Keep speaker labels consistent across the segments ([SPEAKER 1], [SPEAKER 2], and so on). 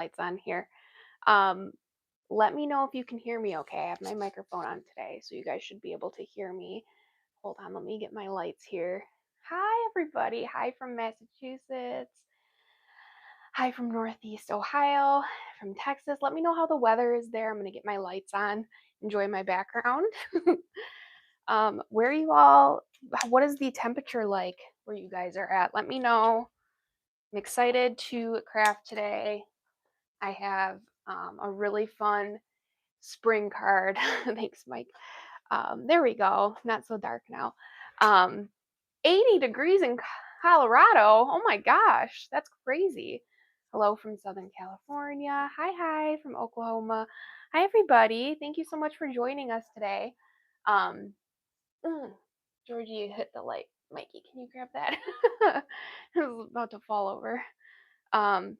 [SPEAKER 1] lights on here. Um, Let me know if you can hear me okay. I have my microphone on today, so you guys should be able to hear me. Hold on, let me get my lights here. Hi, everybody. Hi from Massachusetts. Hi from Northeast Ohio, from Texas. Let me know how the weather is there. I'm going to get my lights on, enjoy my background. Where are you all? What is the temperature like where you guys are at? Let me know. I'm excited to craft today. I have a really fun spring card. Thanks, Mike. There we go. Not so dark now. Um, 80 degrees in Colorado. Oh my gosh, that's crazy. Hello from Southern California. Hi from Oklahoma. Hi everybody. Thank you so much for joining us today. Um, Georgie hit the light. Mikey, can you grab that? I was about to fall over. Um,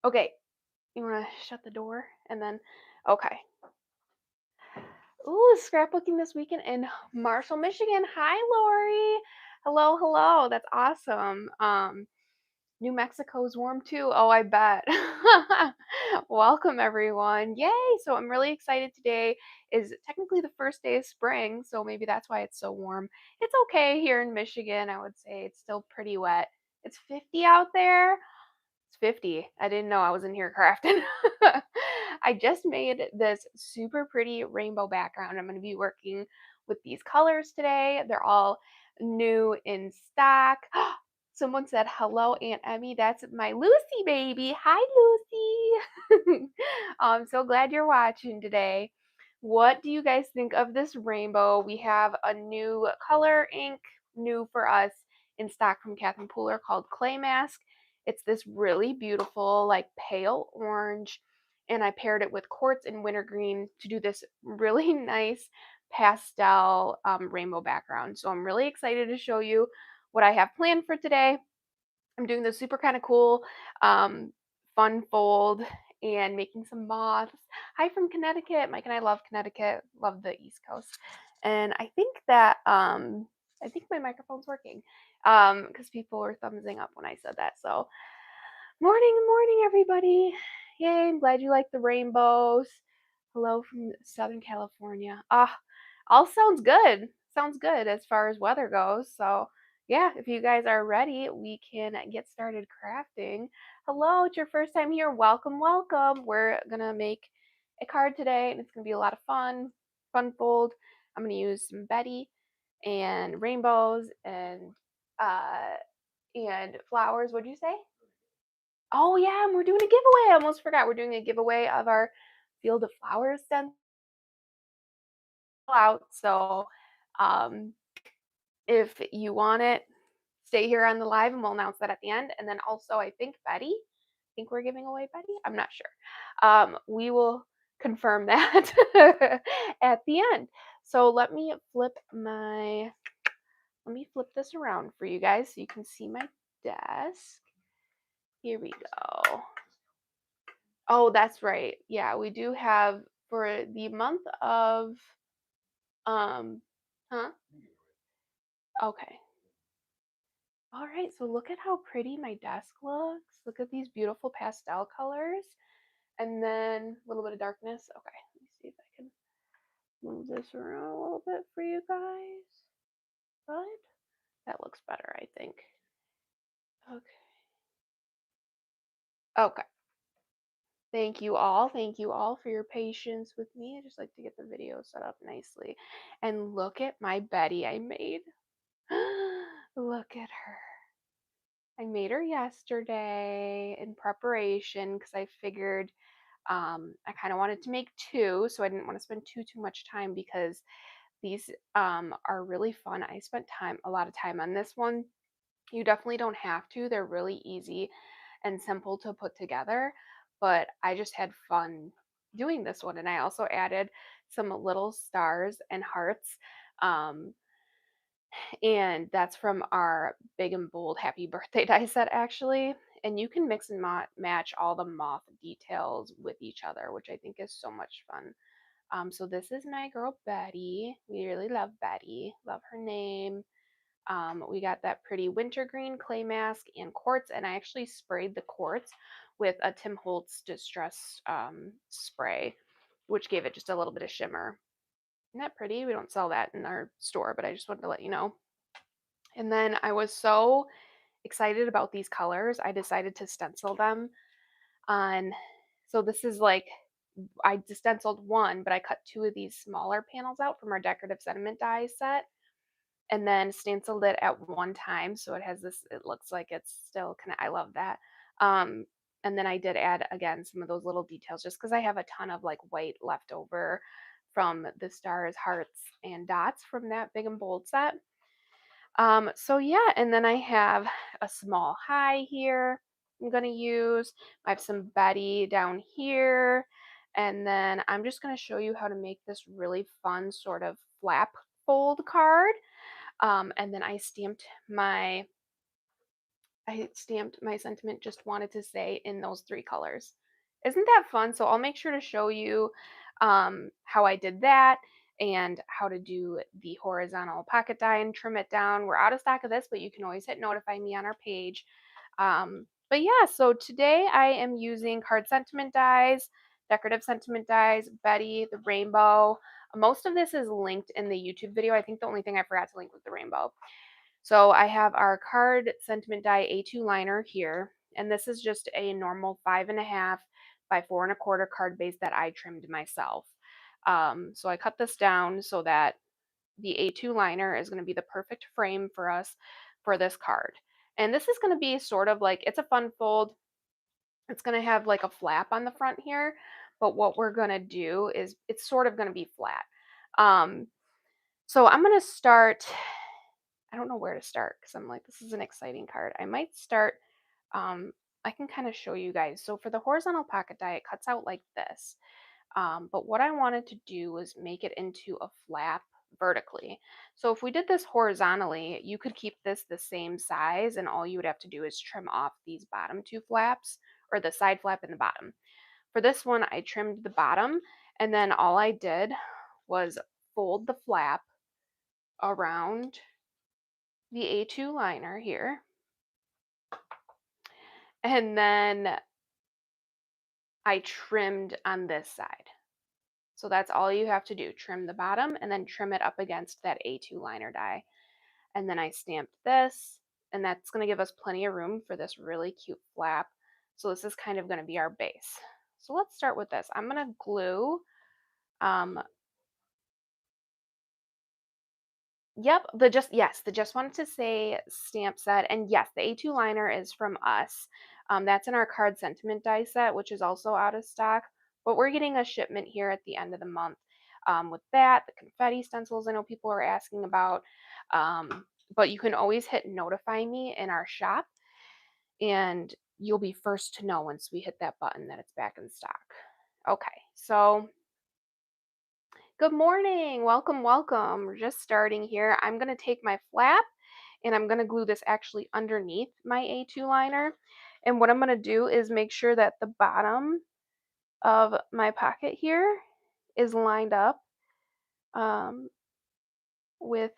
[SPEAKER 1] okay, you want to shut the door and then, okay. Ooh, scrapbooking this weekend in Marshall, Michigan. Hi, Lori. Hello. That's awesome. New Mexico's warm too. Oh, I bet. Welcome everyone. Yay. So I'm really excited. Today is technically the first day of spring, so maybe that's why it's so warm. It's okay here in Michigan. I would say it's still pretty wet. It's 50 out there. It's 50. I didn't know I was in here crafting. I just made this super pretty rainbow background. I'm going to be working with these colors today. They're all new in stock. Someone said, hello, Aunt Emmy. That's my Lucy baby. Hi, Lucy. I'm so glad you're watching today. What do you guys think of this rainbow? We have a new color ink, new for us, in stock from Catherine Pooler, called Clay Mask. It's this really beautiful, like pale orange, and I paired it with quartz and wintergreen to do this really nice pastel rainbow background. So I'm really excited to show you what I have planned for today. I'm doing this super kind of cool fun fold and making some moths. Hi from Connecticut. Mike and I love Connecticut, love the East Coast. And I think that I think my microphone's working because people were thumbsing up when I said that. So morning, everybody. Yay, I'm glad you like the rainbows. Hello from Southern California. All sounds good. Sounds good as far as weather goes. So, yeah, if you guys are ready, we can get started crafting. Hello, it's your first time here. Welcome. We're going to make a card today, and it's going to be a lot of fun. Fun fold. I'm going to use some Betty and rainbows and flowers. What'd you say? Oh yeah, and we're doing a giveaway. I almost forgot. We're doing a giveaway of our Field of Flowers stencil out. So um, if you want it, stay here on the live and we'll announce that at the end. And then also, I think Betty, I think we're giving away Betty. I'm not sure. We will confirm that at the end. So let me flip this around for you guys so you can see my desk. Here we go. Oh, that's right. Yeah, we do have for the month of um huh? Okay. All right, so look at how pretty my desk looks. Look at these beautiful pastel colors. And then a little bit of darkness. Okay, let me see if I can move this around a little bit for you guys. Good. That looks better, I think. Okay. Okay. Thank you all. Thank you all for your patience with me. I just like to get the video set up nicely. And look at my Betty I made. Look at her. I made her yesterday in preparation because I figured I kind of wanted to make two, so I didn't want to spend too much time because these are really fun. I spent a lot of time on this one. You definitely don't have to. They're really easy and simple to put together, but I just had fun doing this one. And I also added some little stars and hearts. Um, and that's from our big and bold happy birthday die set, actually. And you can mix and match all the moth details with each other, which I think is so much fun. So this is my girl Betty. We really love Betty, love her name. We got that pretty wintergreen clay mask and quartz, and I actually sprayed the quartz with a Tim Holtz Distress spray, which gave it just a little bit of shimmer. Isn't that pretty? We don't sell that in our store, but I just wanted to let you know. And then I was so excited about these colors, I decided to stencil them on. So this is like, I stenciled one, but I cut two of these smaller panels out from our decorative sentiment die set and then stenciled it at one time. So it has this, it looks like it's still kind of, I love that. Um, and then I did add again some of those little details just because I have a ton of like white left over from the stars, hearts, and dots from that big and bold set. So yeah, and then I have a small high here I'm gonna use. I have some Betty down here. And then I'm just gonna show you how to make this really fun sort of flap fold card. And then I stamped my sentiment just wanted to say in those three colors. Isn't that fun? So I'll make sure to show you how I did that and how to do the horizontal pocket die and trim it down. We're out of stock of this, but you can always hit notify me on our page. But yeah, so today I am using card sentiment dies, decorative sentiment dies, Betty, the rainbow. Most of this is linked in the YouTube video. I think the only thing I forgot to link was the rainbow. So I have our card sentiment die A2 liner here, and this is just a normal 5.5 by 4.25 card base that I trimmed myself. So I cut this down so that the A2 liner is going to be the perfect frame for us for this card. And this is going to be sort of like, it's a fun fold. It's going to have like a flap on the front here, but what we're going to do is it's sort of going to be flat. So I'm going to start, I don't know where to start because I'm like, this is an exciting card. I might start, I can kind of show you guys. So for the horizontal pocket die, it cuts out like this. But what I wanted to do was make it into a flap vertically. So if we did this horizontally, you could keep this the same size and all you would have to do is trim off these bottom two flaps or the side flap and the bottom. For this one, I trimmed the bottom and then all I did was fold the flap around the A2 liner here. And then I trimmed on this side. So that's all you have to do. Trim the bottom and then trim it up against that A2 liner die. And then I stamped this, and that's going to give us plenty of room for this really cute flap. So this is kind of going to be our base. So let's start with this. I'm going to glue yep, the just wanted to say stamp set. And yes, the A2 liner is from us. That's in our card sentiment die set, which is also out of stock. But we're getting a shipment here at the end of the month. With that, the confetti stencils I know people are asking about. But you can always hit notify me in our shop, and you'll be first to know once we hit that button that it's back in stock. Okay, so good morning. Welcome, welcome. We're just starting here. I'm going to take my flap and I'm going to glue this actually underneath my A2 liner. And what I'm going to do is make sure that the bottom of my pocket here is lined up with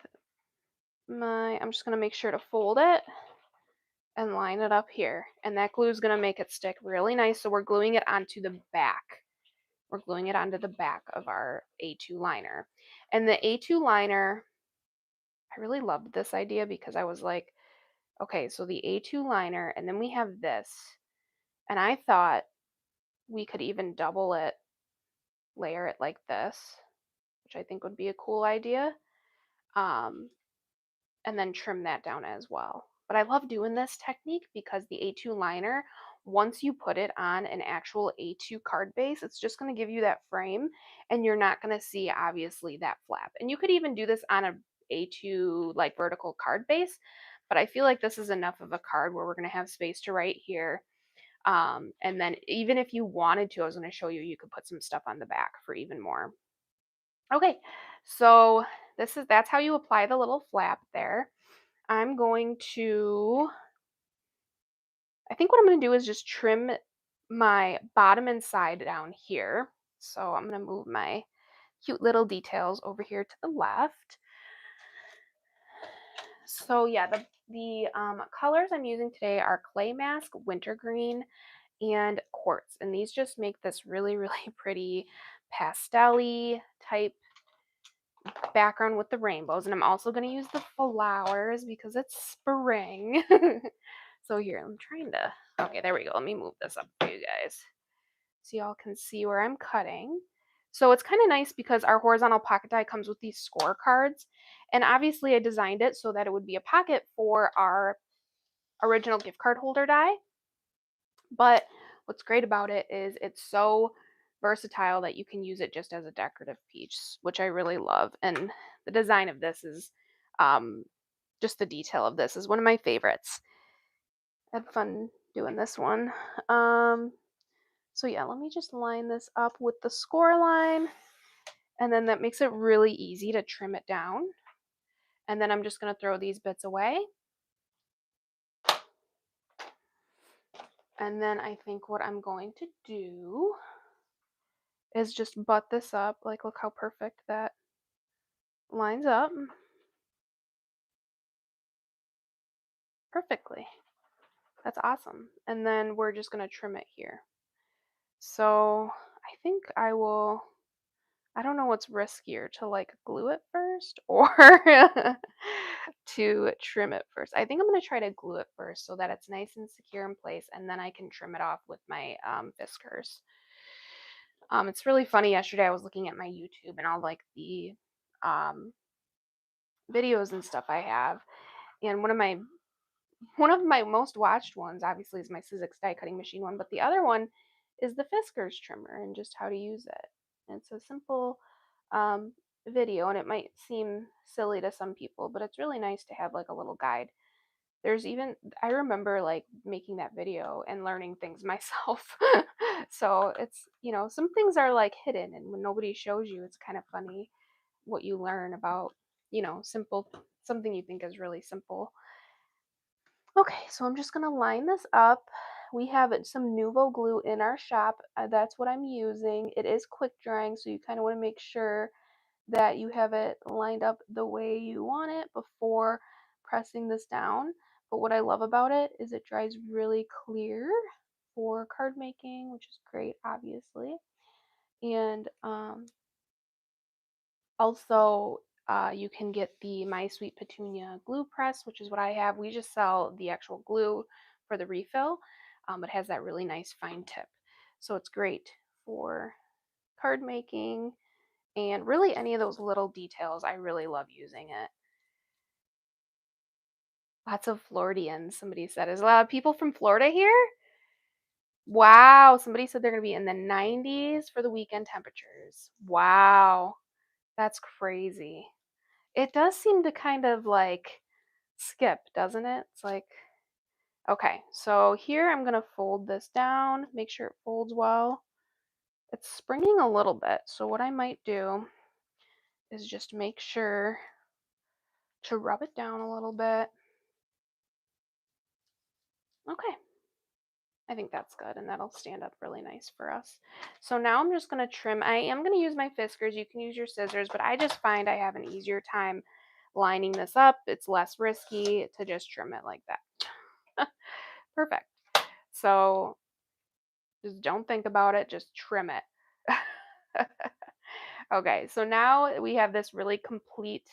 [SPEAKER 1] I'm just going to make sure to fold it and line it up here. And that glue is going to make it stick really nice. So we're gluing it onto the back. We're gluing it onto the back of our A2 liner. And the A2 liner, I really loved this idea because I was like, okay, so the A2 liner, and then we have this. And I thought we could even double it, layer it like this, which I think would be a cool idea. And then trim that down as well. But I love doing this technique because the A2 liner, once you put it on an actual A2 card base, it's just going to give you that frame and you're not going to see obviously that flap. And you could even do this on a A2 like vertical card base, but I feel like this is enough of a card where we're going to have space to write here. And then even if you wanted to, I was going to show you, you could put some stuff on the back for even more. Okay, so that's how you apply the little flap there. I'm going to, I think what I'm going to do is just trim my bottom and side down here. So I'm going to move my cute little details over here to the left. So yeah, the colors I'm using today are Clay Mask, Wintergreen, and quartz. And these just make this really, really pretty pastel-y type background with the rainbows. And I'm also going to use the flowers because it's spring. So here, I'm trying to, okay, there we go. Let me move this up for you guys so y'all can see where I'm cutting. So it's kind of nice because our horizontal pocket die comes with these scorecards. And obviously I designed it so that it would be a pocket for our original gift card holder die. But what's great about it is it's so versatile that you can use it just as a decorative piece, which I really love. And the design of this is, just the detail of this is one of my favorites. I had fun doing this one. So yeah, let me just line this up with the score line, and then that makes it really easy to trim it down. And then I'm just going to throw these bits away. And then I think what I'm going to do is just butt this up. Like, look how perfect that lines up. Perfectly. That's awesome. And then we're just going to trim it here. So I think I don't know what's riskier, to like glue it first or to trim it first. I think I'm going to try to glue it first so that it's nice and secure in place, and then I can trim it off with my whiskers. It's really funny. Yesterday I was looking at my YouTube and all like the um, videos and stuff I have, and one of my most watched ones obviously is my Sizzix die cutting machine one, but the other one is the Fiskars trimmer and just how to use it. And it's a simple um, video, and it might seem silly to some people, but it's really nice to have like a little guide. There's even, I remember like making that video and learning things myself. So it's, some things are like hidden, and when nobody shows you, it's kind of funny what you learn about, simple, something you think is really simple. Okay, so I'm just gonna line this up. We have some Nuvo glue in our shop. That's what I'm using. It is quick drying, so you kind of want to make sure that you have it lined up the way you want it before pressing this down. But what I love about it is it dries really clear for card making, which is great, obviously. And also, you can get the My Sweet Petunia glue press, which is what I have. We just sell the actual glue for the refill. It has that really nice fine tip. So it's great for card making and really any of those little details. I really love using it. Lots of Floridians, somebody said. Is a lot of people from Florida here? Wow. Somebody said they're going to be in the 90s for the weekend temperatures. Wow. That's crazy. It does seem to kind of like skip, doesn't it? It's like, okay, so here I'm going to fold this down, make sure it folds well. It's springing a little bit, so what I might do is just make sure to rub it down a little bit. Okay, I think that's good, and that'll stand up really nice for us. So now I'm just going to trim. I am going to use my Fiskars. You can use your scissors, but I just find I have an easier time lining this up. It's less risky to just trim it like that. Perfect. So just don't think about it, just trim it. Okay, so now we have this really complete,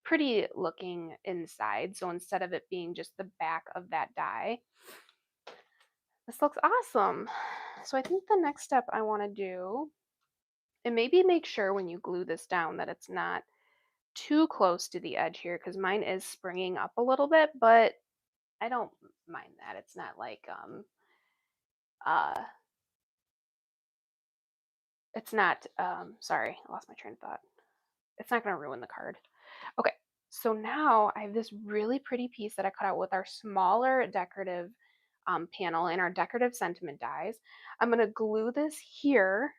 [SPEAKER 1] pretty looking inside. So instead of it being just the back of that die, this looks awesome. So I think the next step I want to do, and maybe make sure when you glue this down that it's not too close to the edge here, because mine is springing up a little bit, but I don't mind that. It's not like uh it's not sorry, I lost my train of thought. It's not going to ruin the card. Okay, so now I have this really pretty piece that I cut out with our smaller decorative panel and our decorative sentiment dies. I'm going to glue this here.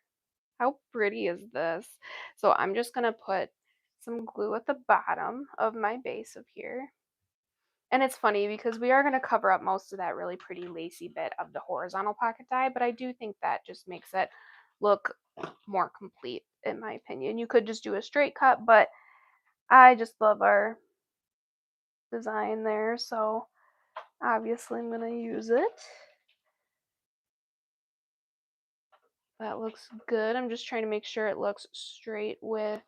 [SPEAKER 1] How pretty is this? So I'm just going to put some glue at the bottom of my base of here. And it's funny because we are going to cover up most of that really pretty lacy bit of the horizontal pocket die, but I do think that just makes it look more complete in my opinion. You could just do a straight cut, but I just love our design there, so obviously I'm going to use it. That looks good. I'm just trying to make sure it looks straight with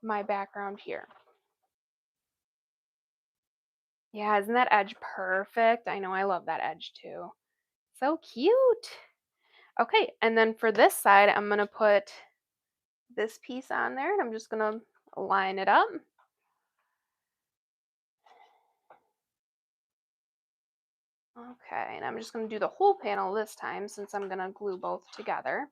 [SPEAKER 1] my background here. Yeah, isn't that edge perfect? I know, I love that edge too. So cute. Okay, and then for this side, I'm gonna put this piece on there and I'm just gonna line it up. Okay, and I'm just gonna do the whole panel this time since I'm gonna glue both together.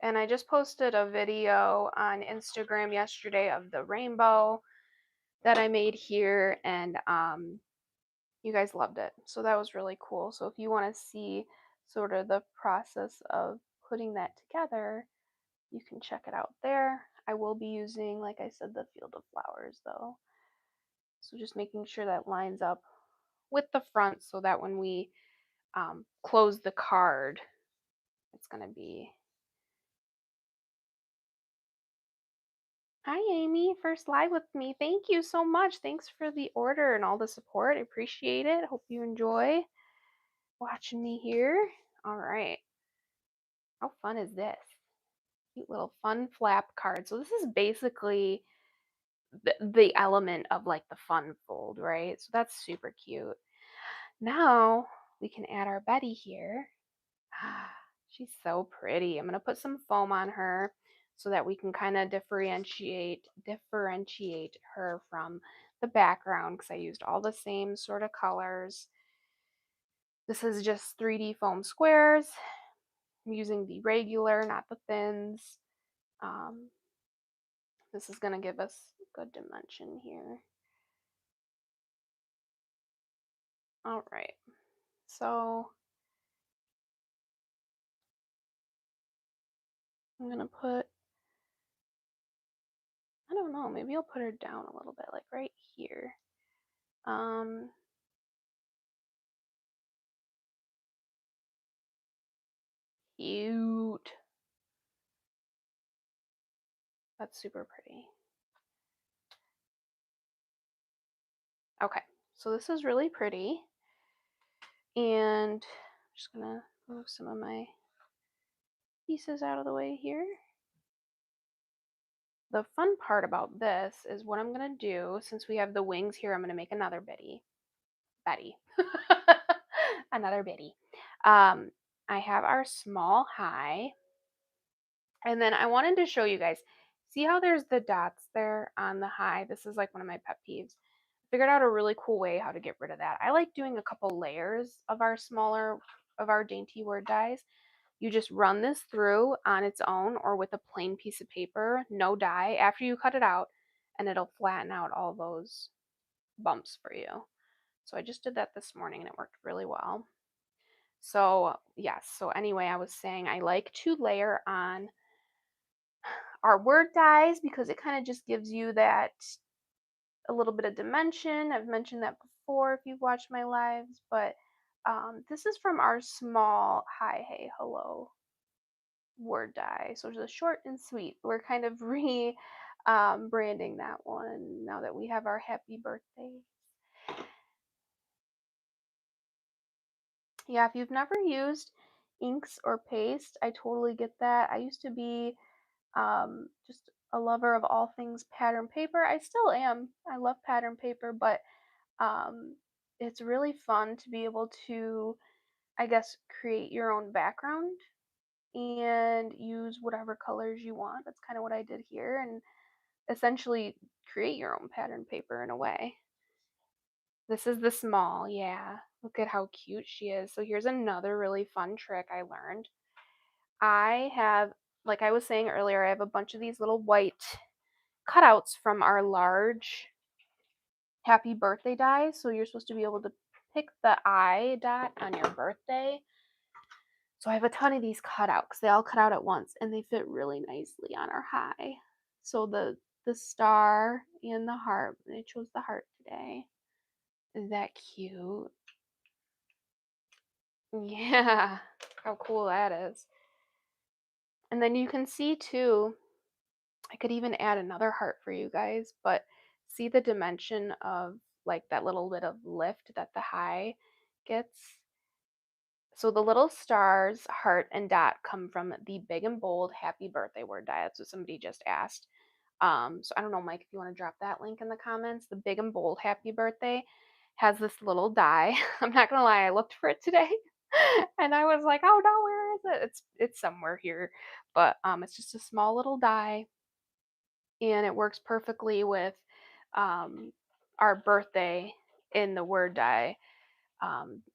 [SPEAKER 1] And I just posted a video on Instagram yesterday of the rainbow that I made here, and you guys loved it. So that was really cool. So if you want to see sort of the process of putting that together, you can check it out there. I will be using, like I said, the field of flowers though. So just making sure that lines up with the front so that when we close the card, it's going to be. Hi, Amy. First live with me. Thank you so much. Thanks for the order and all the support. I appreciate it. Hope you enjoy watching me here. All right. How fun is this? Cute little fun flap card. So this is basically the element of like the fun fold, right? So that's super cute. Now we can add our Betty here. She's so pretty. I'm going to put some foam on her so that we can kind of differentiate her from the background because I used all the same sort of colors. This is just 3D foam squares. I'm using the regular, not the thins. This is going to give us good dimension here. All right. So I'm going to put, I don't know, maybe I'll put her down a little bit, like right here. Cute. That's super pretty. Okay, so this is really pretty. And I'm just gonna move some of my pieces out of the way here. The fun part about this is what I'm gonna do, since we have the wings here, I'm gonna make another Betty. Another Betty. I have our small high. And then I wanted to show you guys, see how there's the dots there on the high? This is like one of my pet peeves. Figured out a really cool way how to get rid of that. I like doing a couple layers of our dainty word dies. You just run this through on its own or with a plain piece of paper, no dye, after you cut it out, and it'll flatten out all those bumps for you. So I just did that this morning and it worked really well. So yes, so anyway, I was saying I like to layer on our word dies because it kind of just gives you that a little bit of dimension. I've mentioned that before if you've watched my lives, but this is from our small hi, hey, hello word die. So it's short and sweet. We're kind of branding that one now that we have our happy birthday. Yeah, if you've never used inks or paste, I totally get that. I used to be just a lover of all things pattern paper. I still am. I love pattern paper, but it's really fun to be able to, I guess, create your own background and use whatever colors you want. That's kind of what I did here, and essentially create your own pattern paper in a way. This is the small, yeah. Look at how cute she is. So here's another really fun trick I learned. I have, like I was saying earlier, I have a bunch of these little white cutouts from our large happy birthday dies. So you're supposed to be able to pick the eye dot on your birthday. So I have a ton of these cut out because they all cut out at once and they fit really nicely on our high. So the star and the heart, I chose the heart today. Is that cute? Yeah, how cool that is. And then you can see too, I could even add another heart for you guys, but see the dimension of like that little bit of lift that the high gets. So the little stars, heart, and dot come from the big and bold happy birthday word die. That's what somebody just asked. So I don't know, Mike, if you want to drop that link in the comments. The big and bold happy birthday has this little die. I'm not gonna lie, I looked for it today and I was like, oh no, where is it? It's somewhere here. But it's just a small little die and it works perfectly with um our birthday in the word die.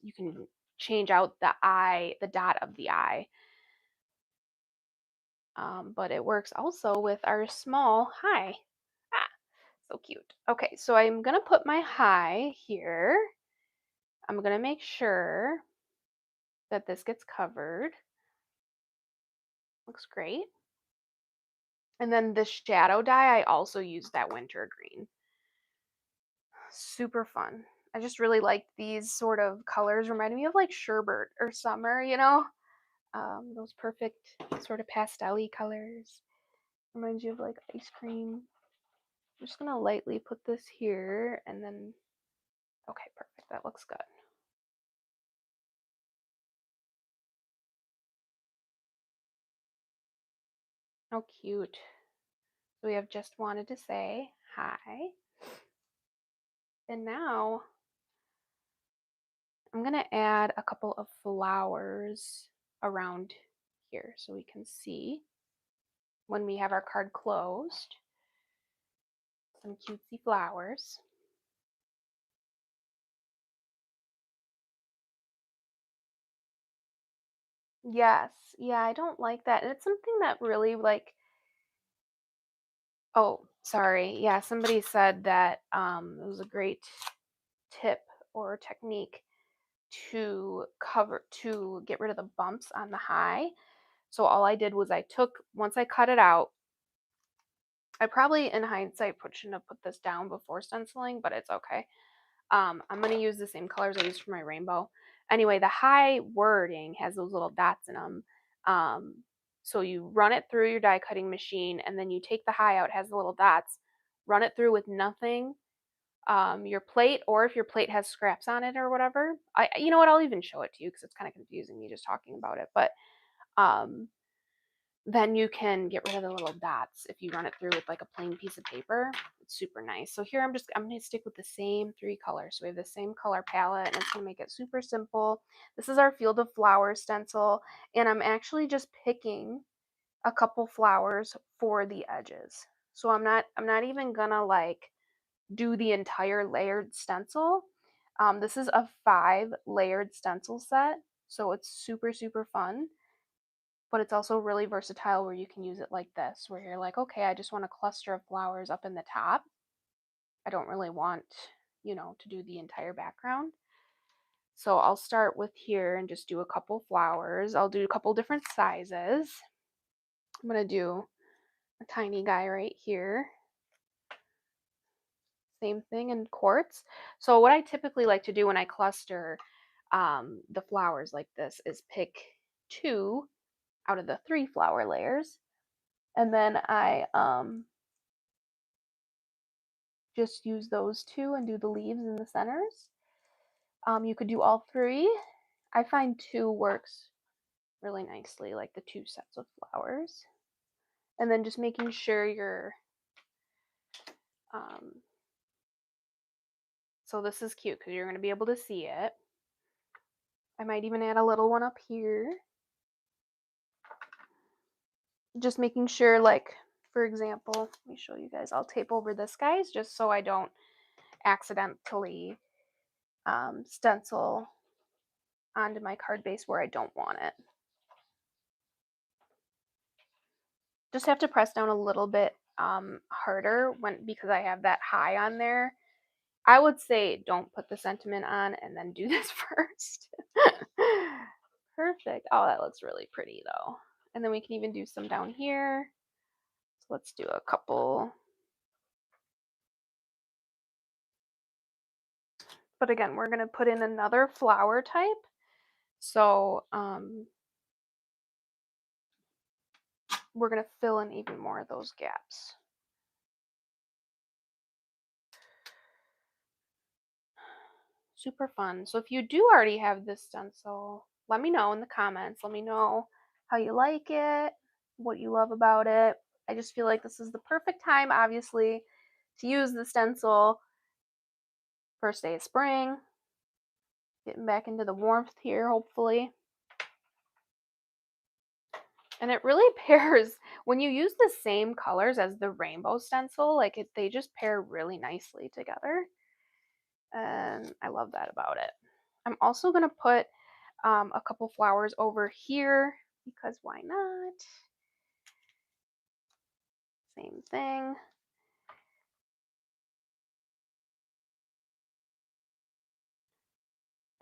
[SPEAKER 1] You can change out the eye, the dot of the eye. But it works also with our small high. Ah, so cute. Okay, so I'm gonna put my high here. I'm gonna make sure that this gets covered. Looks great. And then the shadow die, I also used that winter green. Super fun. I just really like these sort of colors. Remind me of like sherbet or summer, you know? Those perfect sort of pastel-y colors. Reminds you of like ice cream. I'm just gonna lightly put this here and then, okay, perfect. That looks good. How cute. So we have just wanted to say hi. And now I'm gonna add a couple of flowers around here so we can see when we have our card closed. Some cutesy flowers. Yes, yeah, I don't like that. And it's something that really like, oh, sorry. Yeah, somebody said that it was a great tip or technique to get rid of the bumps on the high. So all I did was once I cut it out, I probably in hindsight shouldn't have put this down before stenciling, but it's okay. I'm going to use the same colors I used for my rainbow. Anyway, the high wording has those little dots in them. So you run it through your die cutting machine and then you take the high out, it has the little dots, run it through with nothing. Your plate, or if your plate has scraps on it or whatever. You know what, I'll even show it to you because it's kind of confusing me just talking about it. But um, then you can get rid of the little dots if you run it through with like a plain piece of paper. It's super nice. So here I'm going to stick with the same 3 colors. So we have the same color palette and it's going to make it super simple. This is our Field of Flowers stencil and I'm actually just picking a couple flowers for the edges. So I'm not even going to like do the entire layered stencil. This is a 5 layered stencil set. So it's super, super fun. But it's also really versatile where you can use it like this, where you're like, okay, I just want a cluster of flowers up in the top. I don't really want, to do the entire background. So I'll start with here and just do a couple flowers. I'll do a couple different sizes. I'm going to do a tiny guy right here. Same thing in quartz. So what I typically like to do when I cluster the flowers like this is pick 2 out of the 3 flower layers. And then I just use those 2 and do the leaves in the centers. You could do all 3. I find 2 works really nicely, like the 2 sets of flowers. And then just making sure you're, so this is cute because you're going to be able to see it. I might even add a little one up here. Just making sure, like, for example, let me show you guys. I'll tape over this, guys, just so I don't accidentally stencil onto my card base where I don't want it. Just have to press down a little bit harder because I have that high on there. I would say don't put the sentiment on and then do this first. Perfect. Oh, that looks really pretty though. And then we can even do some down here. So let's do a couple. But again, we're going to put in another flower type. So we're going to fill in even more of those gaps. Super fun. So if you do already have this stencil, let me know in the comments. Let me know how you like it, what you love about it. I just feel like this is the perfect time, obviously, to use the stencil. First day of spring, getting back into the warmth here, hopefully. And it really pairs when you use the same colors as the rainbow stencil, like they just pair really nicely together. And I love that about it. I'm also going to put a couple flowers over here because why not? Same thing.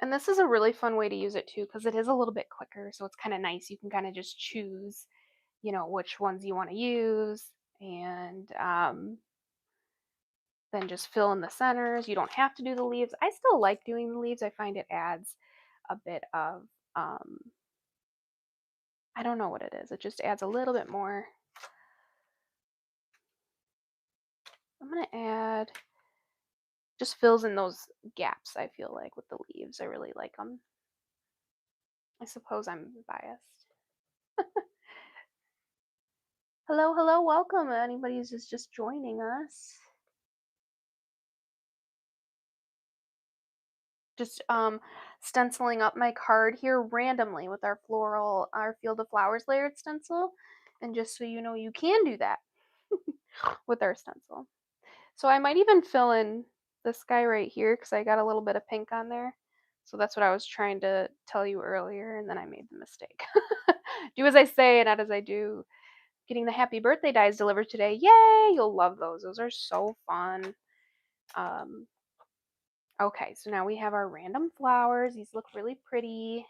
[SPEAKER 1] And this is a really fun way to use it too because it is a little bit quicker, so it's kind of nice. You can kind of just choose, which ones you want to use, and then just fill in the centers. You don't have to do the leaves. I still like doing the leaves. I find it adds a bit of, um, I don't know what it is. It just adds a little bit more. I'm going to add, just fills in those gaps, I feel like, with the leaves. I really like them. I suppose I'm biased. Hello, hello, welcome. Anybody who's just joining us. Just stenciling up my card here randomly with our floral, our Field of Flowers layered stencil. And just so you know, you can do that with our stencil. So I might even fill in this guy right here because I got a little bit of pink on there. So that's what I was trying to tell you earlier, and then I made the mistake. Do as I say and not as I do. Getting the happy birthday dies delivered today. Yay! You'll love those. Those are so fun. Okay, so now we have our random flowers. These look really pretty.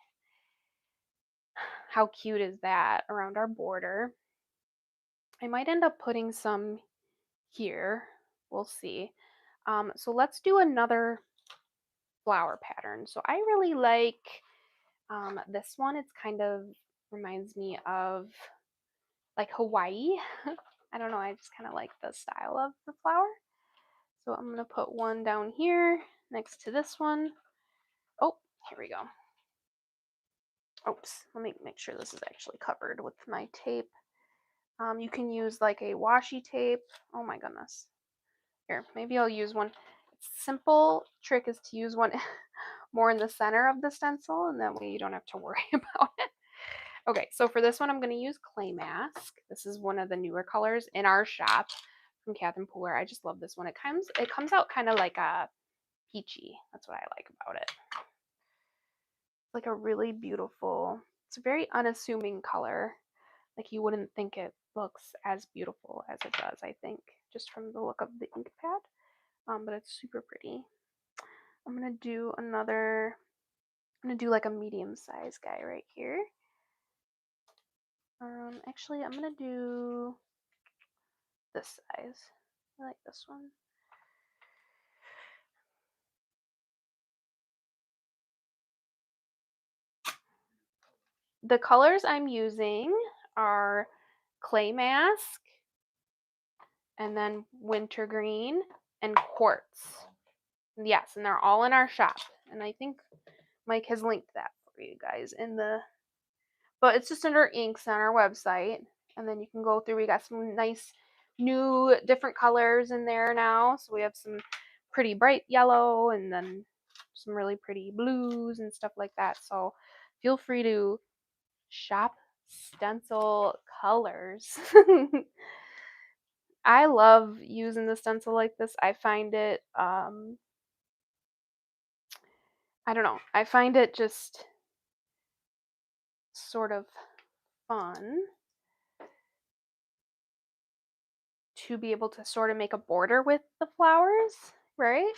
[SPEAKER 1] How cute is that around our border? I might end up putting some here. We'll see. So let's do another flower pattern. So I really like this one. It's kind of reminds me of like Hawaii. I don't know. I just kind of like the style of the flower. So I'm going to put one down here next to this one. Oh, here we go. Oops, let me make sure this is actually covered with my tape. You can use like a washi tape. Oh my goodness. Here, maybe I'll use one. Simple trick is to use one more in the center of the stencil, and that way you don't have to worry about it. Okay, so for this one, I'm going to use Clay Mask. This is one of the newer colors in our shop from Kath and Pooler. I just love this one. It comes out kind of like a peachy. That's what I like about it. Like a really beautiful, it's a very unassuming color. Like you wouldn't think it looks as beautiful as it does, I think, just from the look of the ink pad. But it's super pretty. I'm gonna do like a medium size guy right here. Actually, I'm gonna do this size. I like this one. The colors I'm using are Clay Mask, and then Wintergreen, and Quartz. Yes, and they're all in our shop. And I think Mike has linked that for you guys but it's just under inks on our website. And then you can go through, we got some nice new different colors in there now. So we have some pretty bright yellow and then some really pretty blues and stuff like that. So feel free to shop stencil colors. I love using the stencil like this. I find it, I don't know, I find it just sort of fun to be able to sort of make a border with the flowers, right?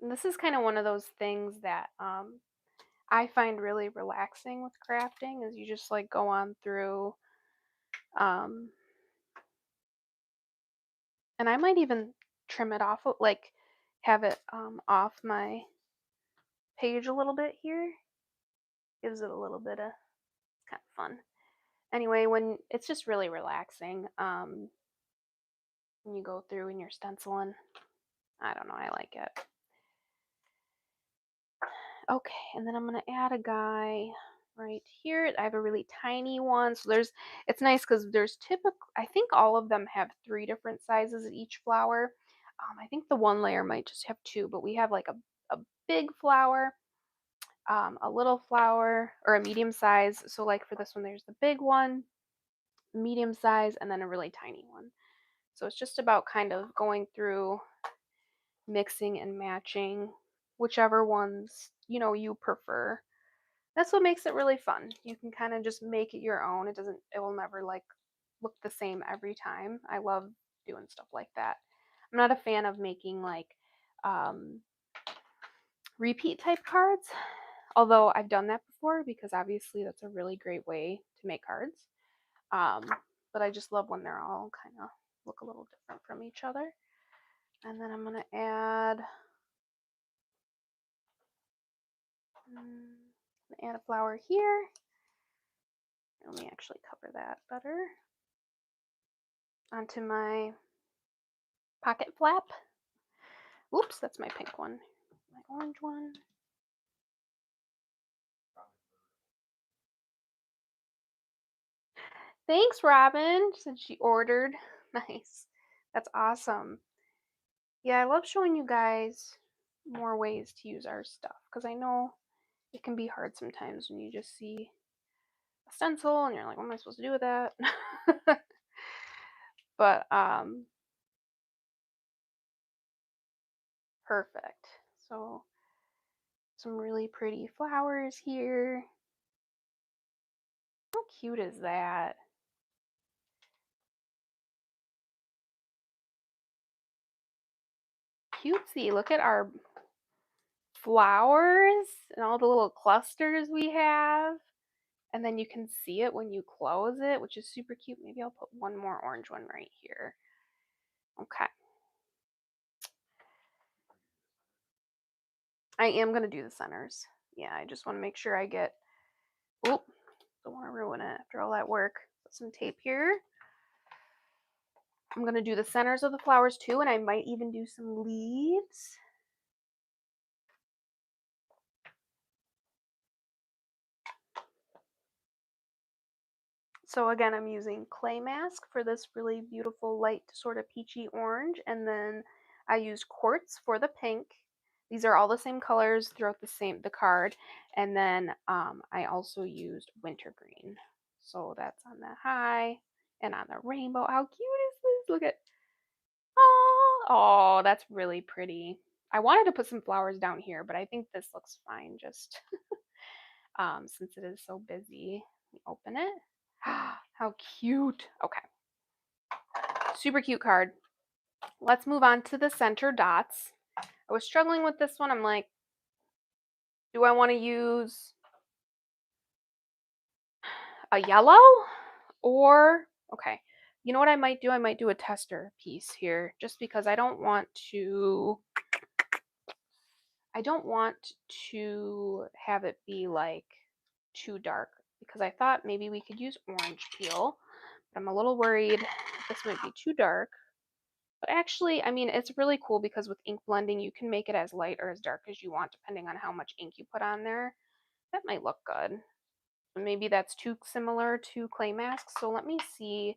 [SPEAKER 1] And this is kind of one of those things that I find really relaxing with crafting is you just like go on through um, and I might even trim it off, like have it off my page a little bit here. Gives it a little bit of, it's kind of fun. Anyway, when it's just really relaxing, when you go through and you're stenciling. I don't know, I like it. Okay, and then I'm gonna add a guy right here. I have a really tiny one, so it's nice because there's I think all of them have 3 different sizes of each flower. I think the one layer might just have 2, but we have like a big flower, a little flower, or a medium size. So like for this one, there's the big one, medium size, and then a really tiny one. So it's just about kind of going through, mixing and matching whichever ones, you prefer. That's what makes it really fun. You can kind of just make it your own. It will never like look the same every time. I love doing stuff like that. I'm not a fan of making like um, repeat type cards, although I've done that before because obviously that's a really great way to make cards. Um, but I just love when they're all kind of look a little different from each other. And then I'm going to add a flower here. Let me actually cover that better. Onto my pocket flap. Oops, that's my pink one. My orange one. Thanks, Robin. Said she ordered. Nice. That's awesome. Yeah, I love showing you guys more ways to use our stuff because I know it can be hard sometimes when you just see a stencil and you're like, what am I supposed to do with that? But perfect. So some really pretty flowers here. How cute is that? Cutesy. Look at our flowers and all the little clusters we have. And then you can see it when you close it, which is super cute. Maybe I'll put one more orange one right here. Okay. I am going to do the centers. Yeah, I just want to make sure I get, oop, don't want to ruin it after all that work. Put some tape here. I'm going to do the centers of the flowers too, and I might even do some leaves. So again, I'm using clay mask for this really beautiful light sort of peachy orange, and then I used quartz for the pink. These are all the same colors throughout the card, and then I also used wintergreen. So that's on the high and on the rainbow. How cute is this? Look at, oh, that's really pretty. I wanted to put some flowers down here, but I think this looks fine just since it is so busy. Let me open it. How cute. Okay. Super cute card. Let's move on to the center dots. I was struggling with this one. I'm like, do I want to use a yellow or, okay, you know what I might do? I might do a tester piece here just because I don't want to have it be like too dark because I thought maybe we could use orange peel, but I'm a little worried this might be too dark. But actually, I mean, it's really cool because with ink blending, you can make it as light or as dark as you want, depending on how much ink you put on there. That might look good. Maybe that's too similar to clay masks. So let me see.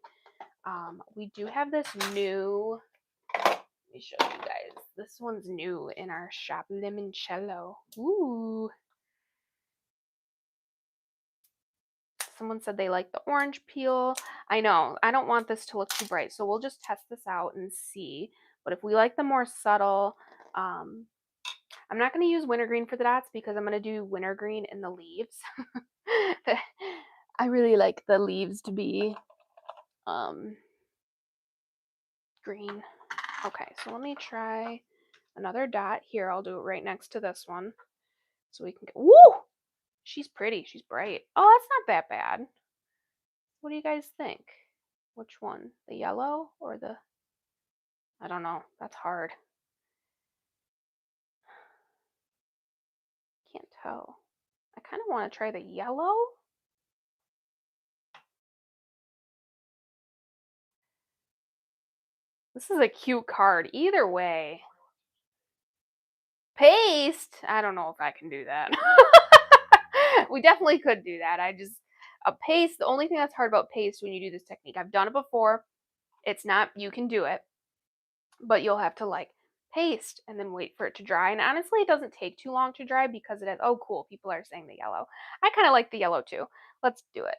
[SPEAKER 1] We do have this new, let me show you guys. This one's new in our shop, Limoncello. Ooh. Someone said they like the orange peel. I know, I don't want this to look too bright, so we'll just test this out and see. But if we like the more subtle, I'm not going to use wintergreen for the dots because I'm going to do wintergreen in the leaves. I really like the leaves to be green. Okay, so let me try another dot here. I'll do it right next to this one so we can get, woo! She's pretty. She's bright. Oh, that's not that bad. What do you guys think? Which one? The yellow or the, I don't know. That's hard. Can't tell. I kind of want to try the yellow. This is a cute card. Either way. Paste? I don't know if I can do that. We definitely could do that. A paste, the only thing that's hard about paste when you do this technique, I've done it before. It's not, you can do it, but you'll have to like paste and then wait for it to dry. And honestly, it doesn't take too long to dry because it is, oh, cool. People are saying the yellow. I kind of like the yellow too. Let's do it.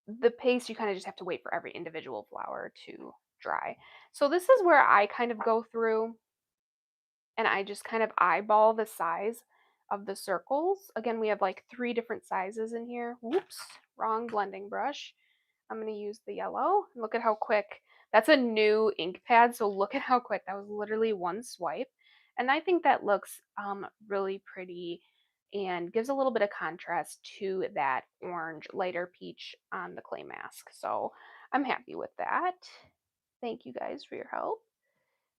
[SPEAKER 1] The paste, you kind of just have to wait for every individual flower to dry. So this is where I kind of go through and I just kind of eyeball the size of the circles. Again, we have like 3 different sizes in here. Whoops, wrong blending brush. I'm going to use the yellow. Look at how quick. That's a new ink pad, so look at how quick. That was literally one swipe. And I think that looks really pretty and gives a little bit of contrast to that orange, lighter peach on the clay mask. So I'm happy with that. Thank you guys for your help.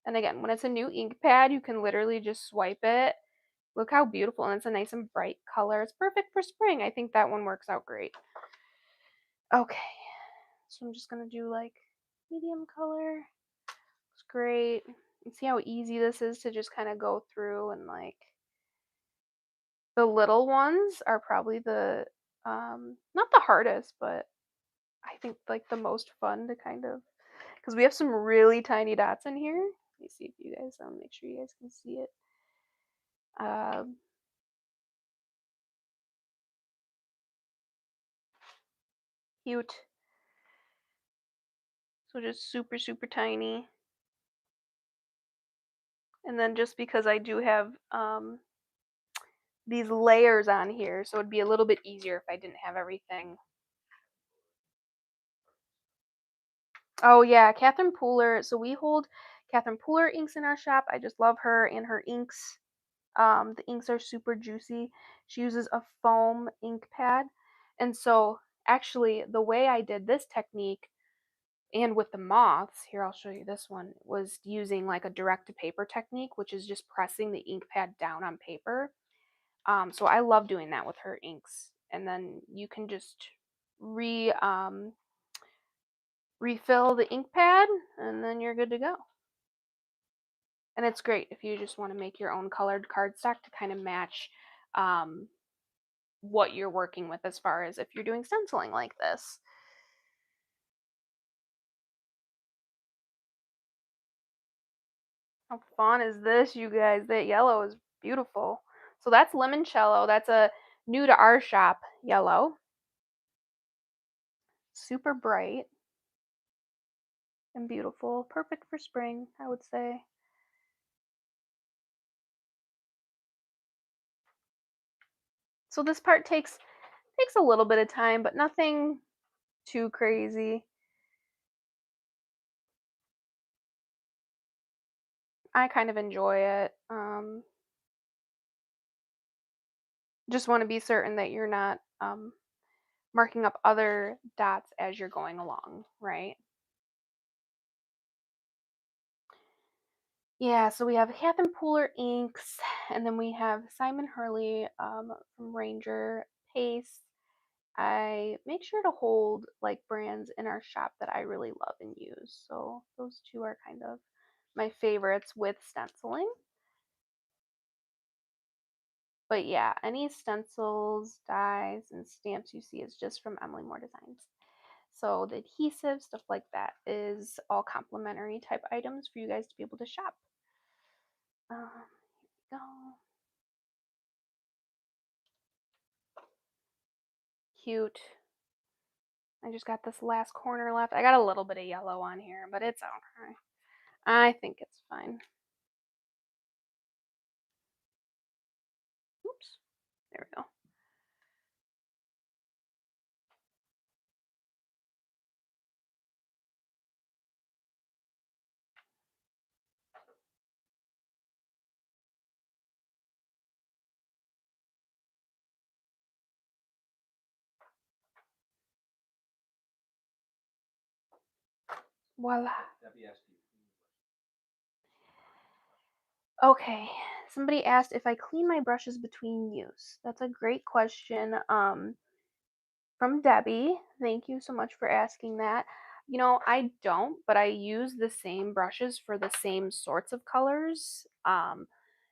[SPEAKER 1] And again, when it's a new ink pad, you can literally just swipe it. Look how beautiful, and it's a nice and bright color. It's perfect for spring. I think that one works out great. Okay, so I'm just gonna do like medium color. It's great. You see how easy this is to just kind of go through, and like the little ones are probably the not the hardest, but I think like the most fun to kind of, because we have some really tiny dots in here. Let me see if you guys, I'll make sure you guys can see it. Cute. So just super, super tiny. And then just because I do have these layers on here, so it'd be a little bit easier if I didn't have everything. Oh yeah, Catherine Pooler. So we hold Catherine Pooler inks in our shop. I just love her and her inks. The inks are super juicy. She uses a foam ink pad. And so actually the way I did this technique and with the moths, here I'll show you this one, was using like a direct to paper technique, which is just pressing the ink pad down on paper. So I love doing that with her inks. And then you can just refill the ink pad and then you're good to go. And it's great if you just want to make your own colored cardstock to kind of match what you're working with as far as if you're doing stenciling like this. How fun is this, you guys? That yellow is beautiful. So that's limoncello. That's a new to our shop yellow. Super bright and beautiful. Perfect for spring, I would say. So this part takes a little bit of time, but nothing too crazy. I kind of enjoy it. Just want to be certain that you're not marking up other dots as you're going along, right? Yeah, so we have Catherine Pooler inks, and then we have Simon Hurley from Ranger Paste. I make sure to hold like brands in our shop that I really love and use. So those two are kind of my favorites with stenciling. But yeah, any stencils, dies, and stamps you see is just from Emily Moore Designs. So the adhesive, stuff like that, is all complimentary type items for you guys to be able to shop. Here we go. Cute. I just got this last corner left. I got a little bit of yellow on here, but it's okay. I think it's fine. Oops. There we go. Voila. Okay, Somebody asked if I clean my brushes between use. That's a great question. From Debbie. Thank you so much for asking that. I don't, but I use the same brushes for the same sorts of colors.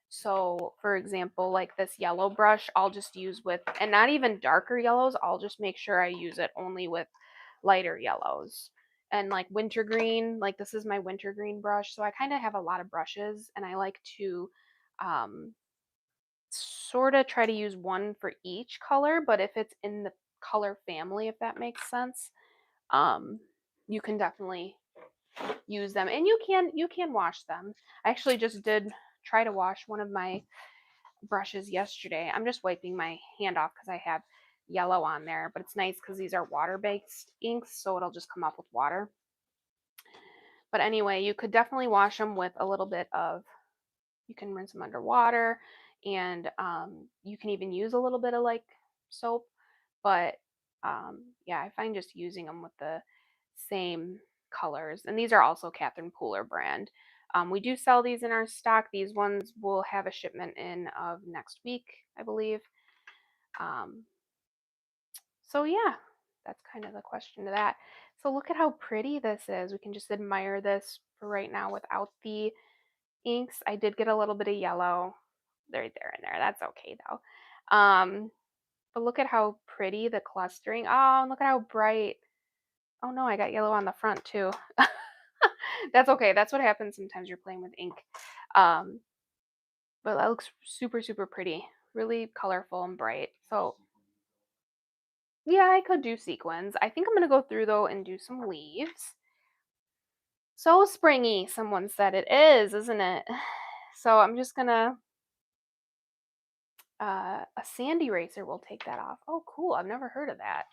[SPEAKER 1] So for example, like this yellow brush, I'll just use with, and not even darker yellows, I'll just make sure I use it only with lighter yellows. And like wintergreen, like this is my wintergreen brush. So I kind of have a lot of brushes and I like to um, sort of try to use one for each color, but if it's in the color family, if that makes sense, um, you can definitely use them and you can wash them. I actually just did try to wash one of my brushes yesterday. I'm just wiping my hand off because I have yellow on there, but it's nice because these are water-based inks, so it'll just come off with water. But anyway, you could definitely wash them with a little bit of, you can rinse them underwater, and you can even use a little bit of like soap. But yeah, I find just using them with the same colors. And these are also Catherine Pooler brand. We do sell these in our stock. These ones will have a shipment in of next week, I believe. Um, so yeah, that's kind of the question to that. So look at how pretty this is. We can just admire this for right now without the inks. I did get a little bit of yellow right there and there. That's okay though. But look at how pretty the clustering. Oh, and look at how bright. Oh no, I got yellow on the front too. That's okay. That's what happens sometimes you're playing with ink. Um, but that looks super, super pretty. Really colorful and bright. So yeah, I could do sequins. I think I'm gonna go through though and do some leaves. So springy, someone said it is, isn't it? So I'm just gonna a sand eraser will take that off. Oh, cool. I've never heard of that.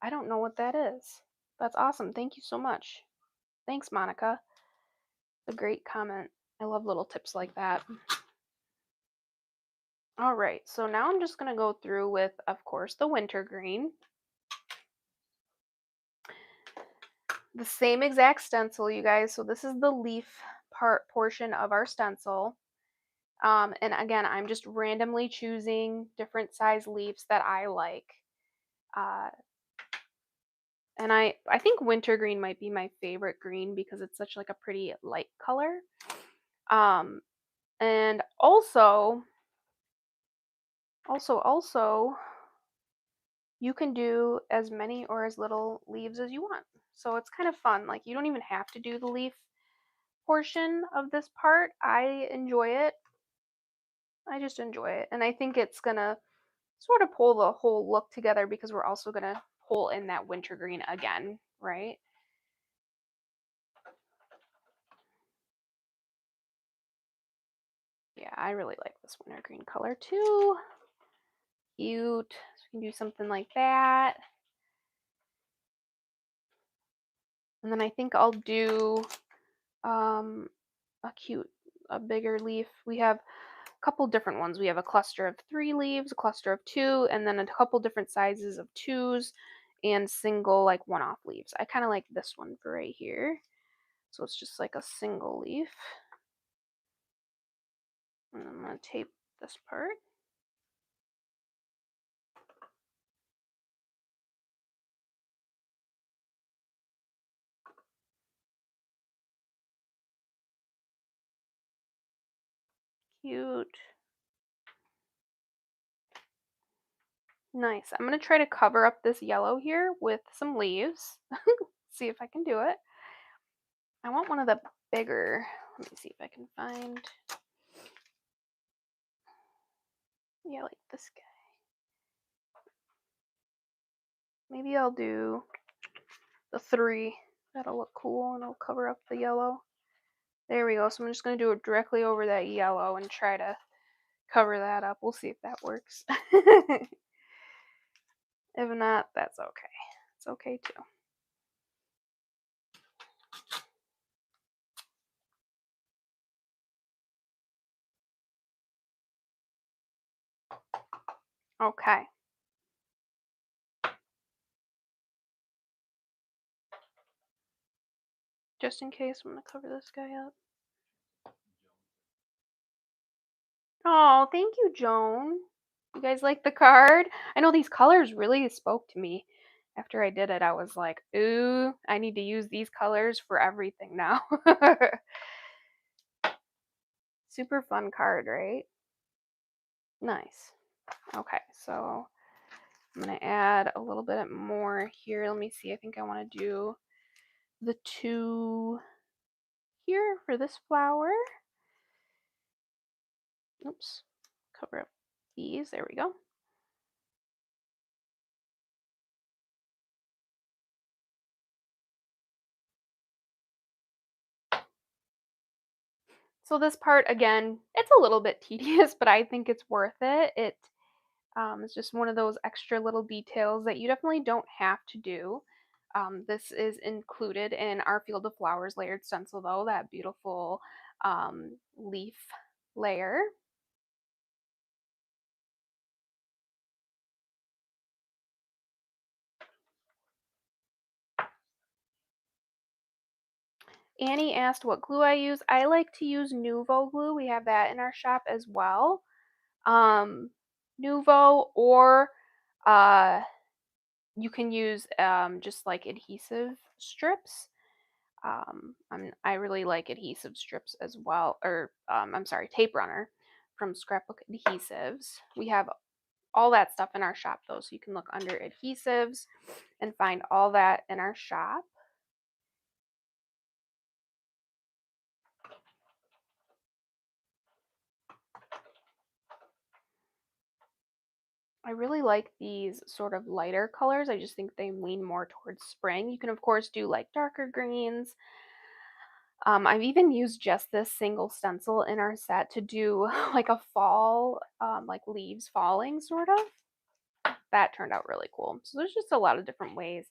[SPEAKER 1] I don't know what that is. That's awesome. Thank you so much. Thanks, Monica. A great comment. I love little tips like that. All right, so now I'm just going to go through with, of course, the wintergreen. The same exact stencil, you guys. So this is the leaf portion of our stencil. And again, I'm just randomly choosing different size leaves that I like. Uh, and I think wintergreen might be my favorite green because it's such like a pretty light color. And also, you can do as many or as little leaves as you want. So it's kind of fun. Like you don't even have to do the leaf portion of this part. I enjoy it. I just enjoy it. And I think it's gonna sort of pull the whole look together because we're also gonna pull in that wintergreen again, right? Yeah, I really like this wintergreen color too. Cute. So we can do something like that. And then I think I'll do um, a bigger leaf. We have a couple different ones. We have a cluster of 3 leaves, a cluster of 2, and then a couple different sizes of 2s and single like one-off leaves. I kind of like this one for right here. So it's just like a single leaf. And I'm going to tape this part. Cute. Nice. I'm going to try to cover up this yellow here with some leaves. See if I can do it. I want one of the bigger. Let me see if I can find. Yeah, like this guy. Maybe I'll do the 3. That'll look cool and it'll cover up the yellow. There we go. So I'm just going to do it directly over that yellow and try to cover that up. We'll see if that works. If not, that's okay. It's okay too. Okay. Just in case, I'm going to cover this guy up. Oh, thank you, Joan. You guys like the card? I know these colors really spoke to me. After I did it, I was like, ooh, I need to use these colors for everything now. Super fun card, right? Nice. Okay, so I'm going to add a little bit more here. Let me see. I think I want to do the two here for this flower. Oops. Cover up these. There we go. So this part, again, it's a little bit tedious, but I think it's worth it. It's just one of those extra little details that you definitely don't have to do. This is included in our Field of Flowers layered stencil, though, that beautiful leaf layer. Annie asked what glue I use. I like to use Nuvo glue. We have that in our shop as well. Nuvo, or uh, you can use just like adhesive strips. I really like adhesive strips as well, or I'm sorry, tape runner from Scrapbook Adhesives. We have all that stuff in our shop though, so you can look under adhesives and find all that in our shop. I really like these sort of lighter colors. I just think they lean more towards spring. You can of course do like darker greens. I've even used just this single stencil in our set to do like a fall, like leaves falling sort of. That turned out really cool. So there's just a lot of different ways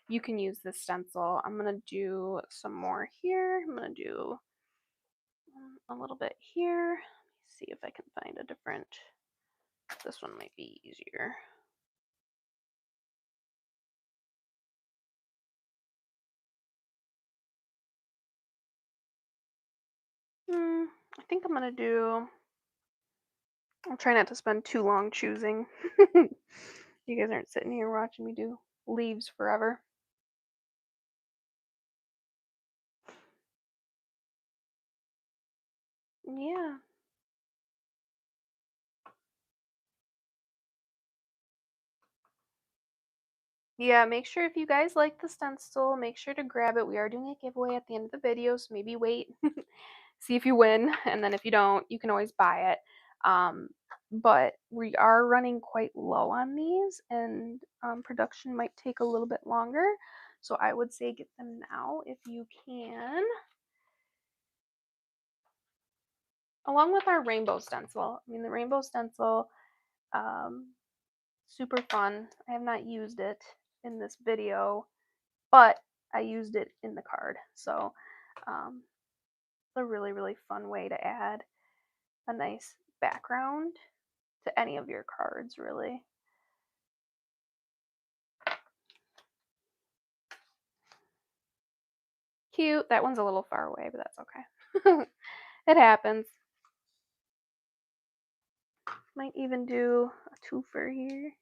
[SPEAKER 1] you can use this stencil. I'm going to do some more here. I'm going to do a little bit here. Let me see if I can find a different, this one might be easier. I think I'm going to do, I'll try not to spend too long choosing. You guys aren't sitting here watching me do leaves forever. Yeah. Yeah, make sure if you guys like the stencil, make sure to grab it. We are doing a giveaway at the end of the video, so maybe wait, see if you win, and then if you don't, you can always buy it. But we are running quite low on these, and production might take a little bit longer. So I would say get them now if you can. Along with our rainbow stencil. I mean, the rainbow stencil, super fun. I have not used it in this video, but I used it in the card. So it's a really, really fun way to add a nice background to any of your cards, really. Cute. That one's a little far away, but that's okay. It happens. Might even do a twofer here.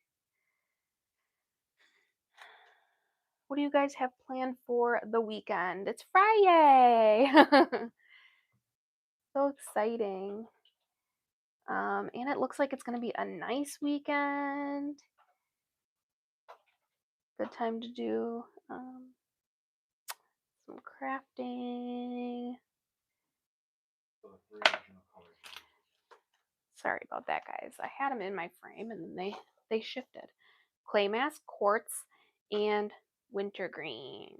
[SPEAKER 1] What do you guys have planned for the weekend? It's Friday. So exciting. And it looks like it's going to be a nice weekend. Good time to do some crafting. Sorry about that, guys. I had them in my frame and then they shifted. Clay mask, quartz, and wintergreen.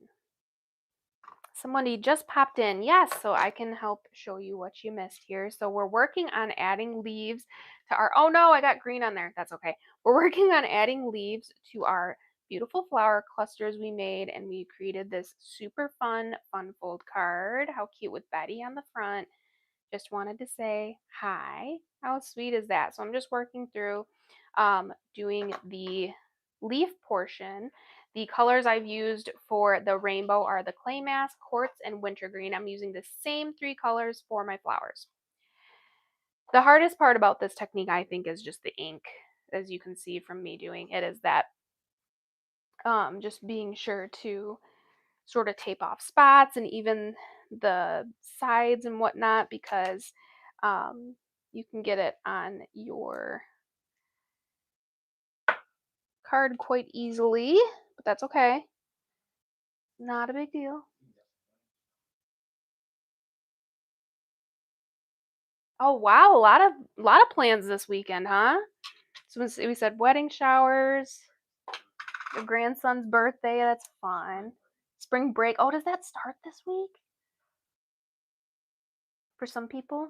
[SPEAKER 1] Somebody just popped in. Yes, so I can help show you what you missed here. So we're working on adding leaves to our, oh no, I got green on there. That's okay. We're working on adding leaves to our beautiful flower clusters we made, and we created this super fun fold card. How cute, with Betty on the front. Just wanted to say hi. How sweet is that? So I'm just working through doing the leaf portion. The colors I've used for the rainbow are the clay mask, quartz, and wintergreen. I'm using the same 3 colors for my flowers. The hardest part about this technique, I think, is just the ink. As you can see from me doing it, is that just being sure to sort of tape off spots and even the sides and whatnot, because um, you can get it on your card quite easily, but that's okay. Not a big deal. Oh wow, a lot of plans this weekend, huh? So we said wedding showers, your grandson's birthday, that's fun. Spring break. Oh, does that start this week for some people?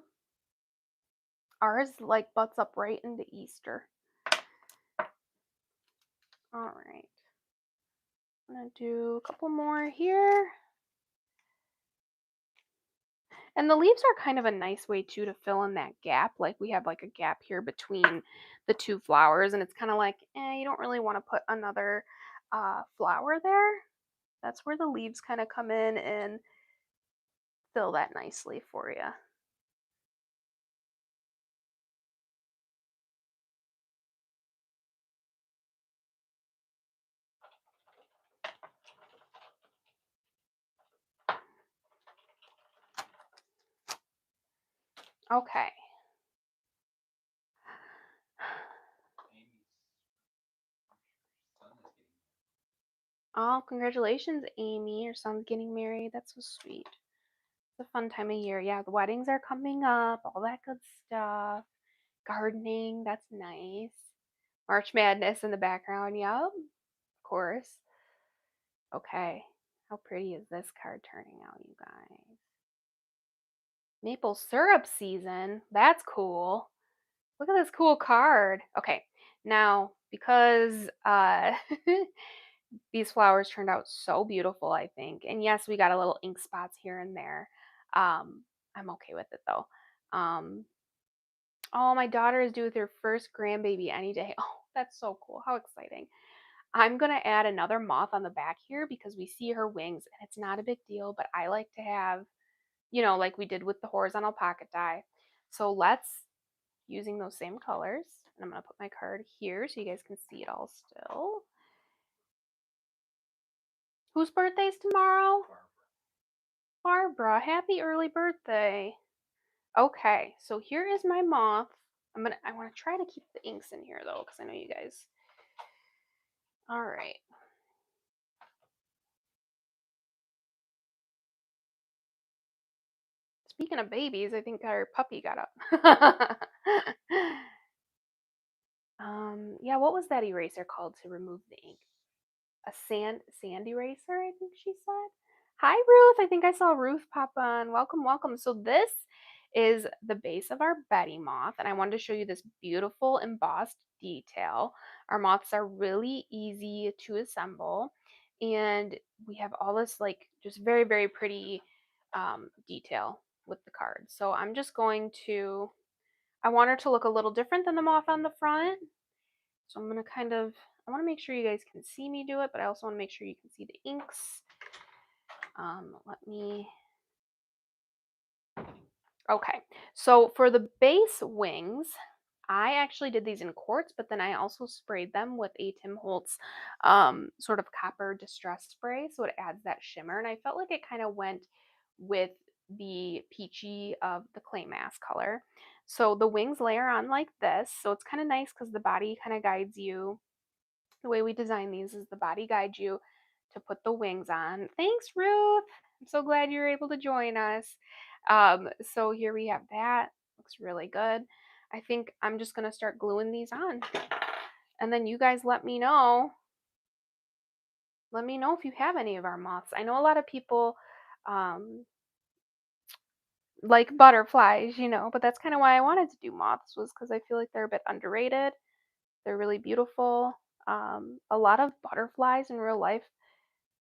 [SPEAKER 1] Ours like butts up right into Easter. All right. I'm gonna do a couple more here. And the leaves are kind of a nice way too to fill in that gap. Like we have like a gap here between the two flowers, and it's kind of like, you don't really want to put another flower there. That's where the leaves kind of come in and fill that nicely for you. Okay. Oh, congratulations, Amy. Your son's getting married. That's so sweet. It's a fun time of year. Yeah, the weddings are coming up, all that good stuff. Gardening, that's nice. March Madness in the background. Yep, of course. Okay. How pretty is this card turning out, you guys? Maple syrup season. That's cool. Look at this cool card. Okay. Now, because these flowers turned out so beautiful, I think. And yes, we got a little ink spots here and there. I'm okay with it though. Um, oh, my daughter is due with her first grandbaby any day. Oh, that's so cool. How exciting. I'm going to add another moth on the back here because we see her wings and it's not a big deal, but I like to have, like we did with the horizontal pocket die. So let's, using those same colors, and I'm going to put my card here so you guys can see it all still. Whose birthday's tomorrow? Barbara. Happy early birthday. Okay, so here is my moth. I want to try to keep the inks in here though, because I know you guys. All right. Speaking of babies, I think our puppy got up. Yeah, what was that eraser called to remove the ink? A sand eraser, I think she said. Hi, Ruth. I think I saw Ruth pop on. Welcome, welcome. So this is the base of our Betty moth, and I wanted to show you this beautiful embossed detail. Our moths are really easy to assemble, and we have all this like just very, very pretty detail with the card. So I'm just going to, I want her to look a little different than the moth on the front. So I'm going to I want to make sure you guys can see me do it, but I also want to make sure you can see the inks. Let me, okay. So for the base wings, I actually did these in quartz, but then I also sprayed them with a Tim Holtz sort of copper distress spray. So it adds that shimmer. And I felt like it kind of went with the peachy of the clay mask color. So the wings layer on like this. So it's kind of nice because the body kind of guides you. The way we design these is the body guides you to put the wings on. Thanks, Ruth. I'm so glad you're able to join us. So here we have that. Looks really good. I think I'm just going to start gluing these on. And then you guys let me know. Let me know if you have any of our moths. I know a lot of people like butterflies, but that's kind of why I wanted to do moths, was because I feel like they're a bit underrated. They're really beautiful. A lot of butterflies in real life,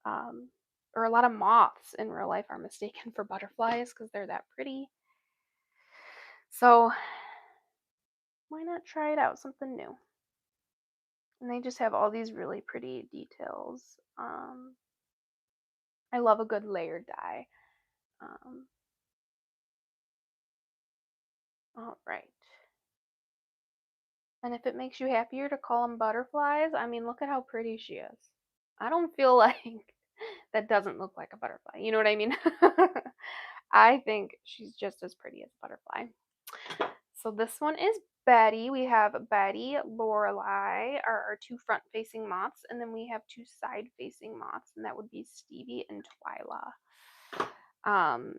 [SPEAKER 1] or a lot of moths in real life, are mistaken for butterflies because they're that pretty. So why not try it out, something new? And they just have all these really pretty details. I love a good layered die. All right. And if it makes you happier to call them butterflies, I mean, look at how pretty she is. I don't feel like that doesn't look like a butterfly. You know what I mean? I think she's just as pretty as a butterfly. So this one is Betty. We have Betty, Lorelei are our two front-facing moths, and then we have two side-facing moths, and that would be Stevie and Twyla.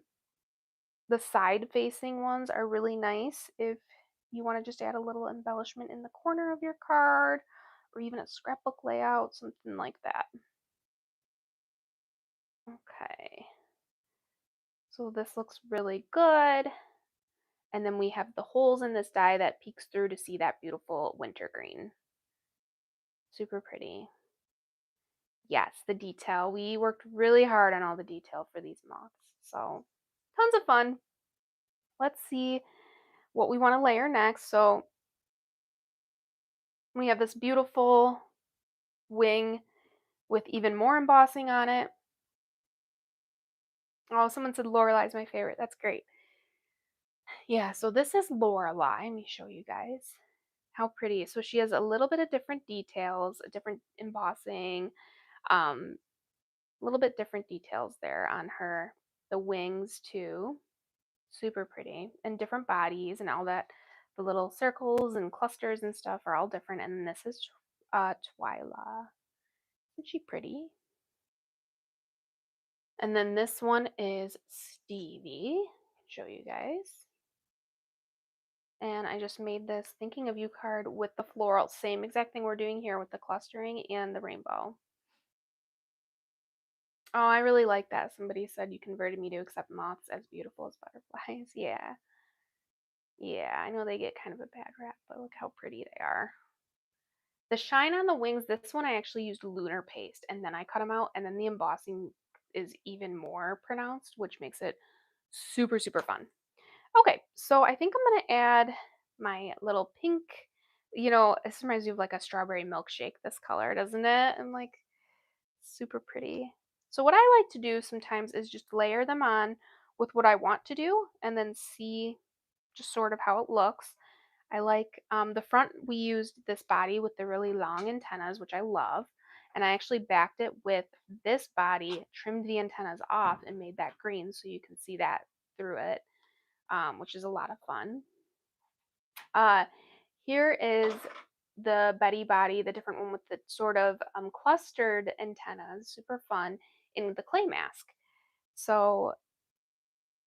[SPEAKER 1] The side-facing ones are really nice if you want to just add a little embellishment in the corner of your card, or even a scrapbook layout, something like that. Okay. So this looks really good. And then we have the holes in this die that peeks through to see that beautiful wintergreen. Super pretty. Yes, the detail. We worked really hard on all the detail for these moths. So tons of fun. Let's see what we want to layer next. So we have this beautiful wing with even more embossing on it. Oh, someone said Lorelai's my favorite. That's great. Yeah, so this is Lorelai. Let me show you guys how pretty. So she has a little bit of different details, a different embossing, a little bit different details there on her. The wings too, super pretty, and different bodies and all that. The little circles and clusters and stuff are all different. And then this is Twyla. Isn't she pretty? And then this one is Stevie. Show you guys. And I just made this Thinking of You card with the floral. Same exact thing we're doing here with the clustering and the rainbow. Oh, I really like that. Somebody said you converted me to accept moths as beautiful as butterflies. Yeah. Yeah, I know they get kind of a bad rap, but look how pretty they are. The shine on the wings, this one I actually used lunar paste and then I cut them out, and then the embossing is even more pronounced, which makes it super, super fun. Okay, so I think I'm gonna add my little pink, this reminds me of like a strawberry milkshake, this color, doesn't it? And like super pretty. So what I like to do sometimes is just layer them on with what I want to do and then see just sort of how it looks. I like the front, we used this body with the really long antennas, which I love. And I actually backed it with this body, trimmed the antennas off, and made that green so you can see that through it, which is a lot of fun. Here is the Betty body, the different one with the sort of clustered antennas, super fun, in the clay mask. So I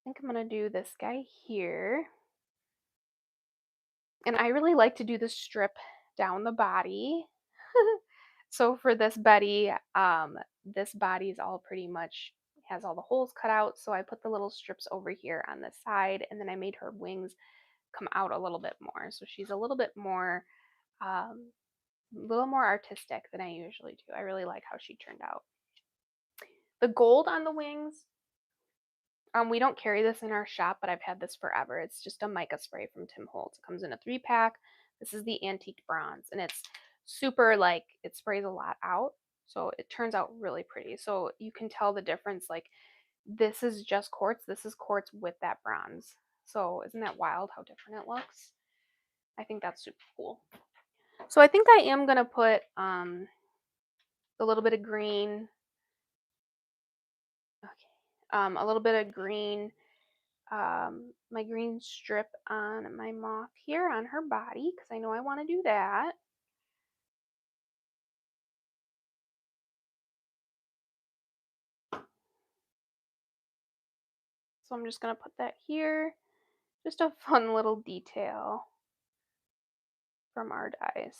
[SPEAKER 1] think I'm going to do this guy here. And I really like to do the strip down the body. So for this Betty, this body is all pretty much has all the holes cut out. So I put the little strips over here on the side, and then I made her wings come out a little bit more. So she's a little more artistic than I usually do. I really like how she turned out. The gold on the wings, we don't carry this in our shop, but I've had this forever. It's just a mica spray from Tim Holtz. It comes in a 3-pack. This is the antique bronze, and it's super, like, it sprays a lot out, so it turns out really pretty. So you can tell the difference. Like, this is just quartz. This is quartz with that bronze. So isn't that wild how different it looks? I think that's super cool. So I think I am gonna put a little bit of green. Okay, a little bit of green. My green strip on my moth here on her body because I know I want to do that. So I'm just going to put that here. Just a fun little detail from our dies.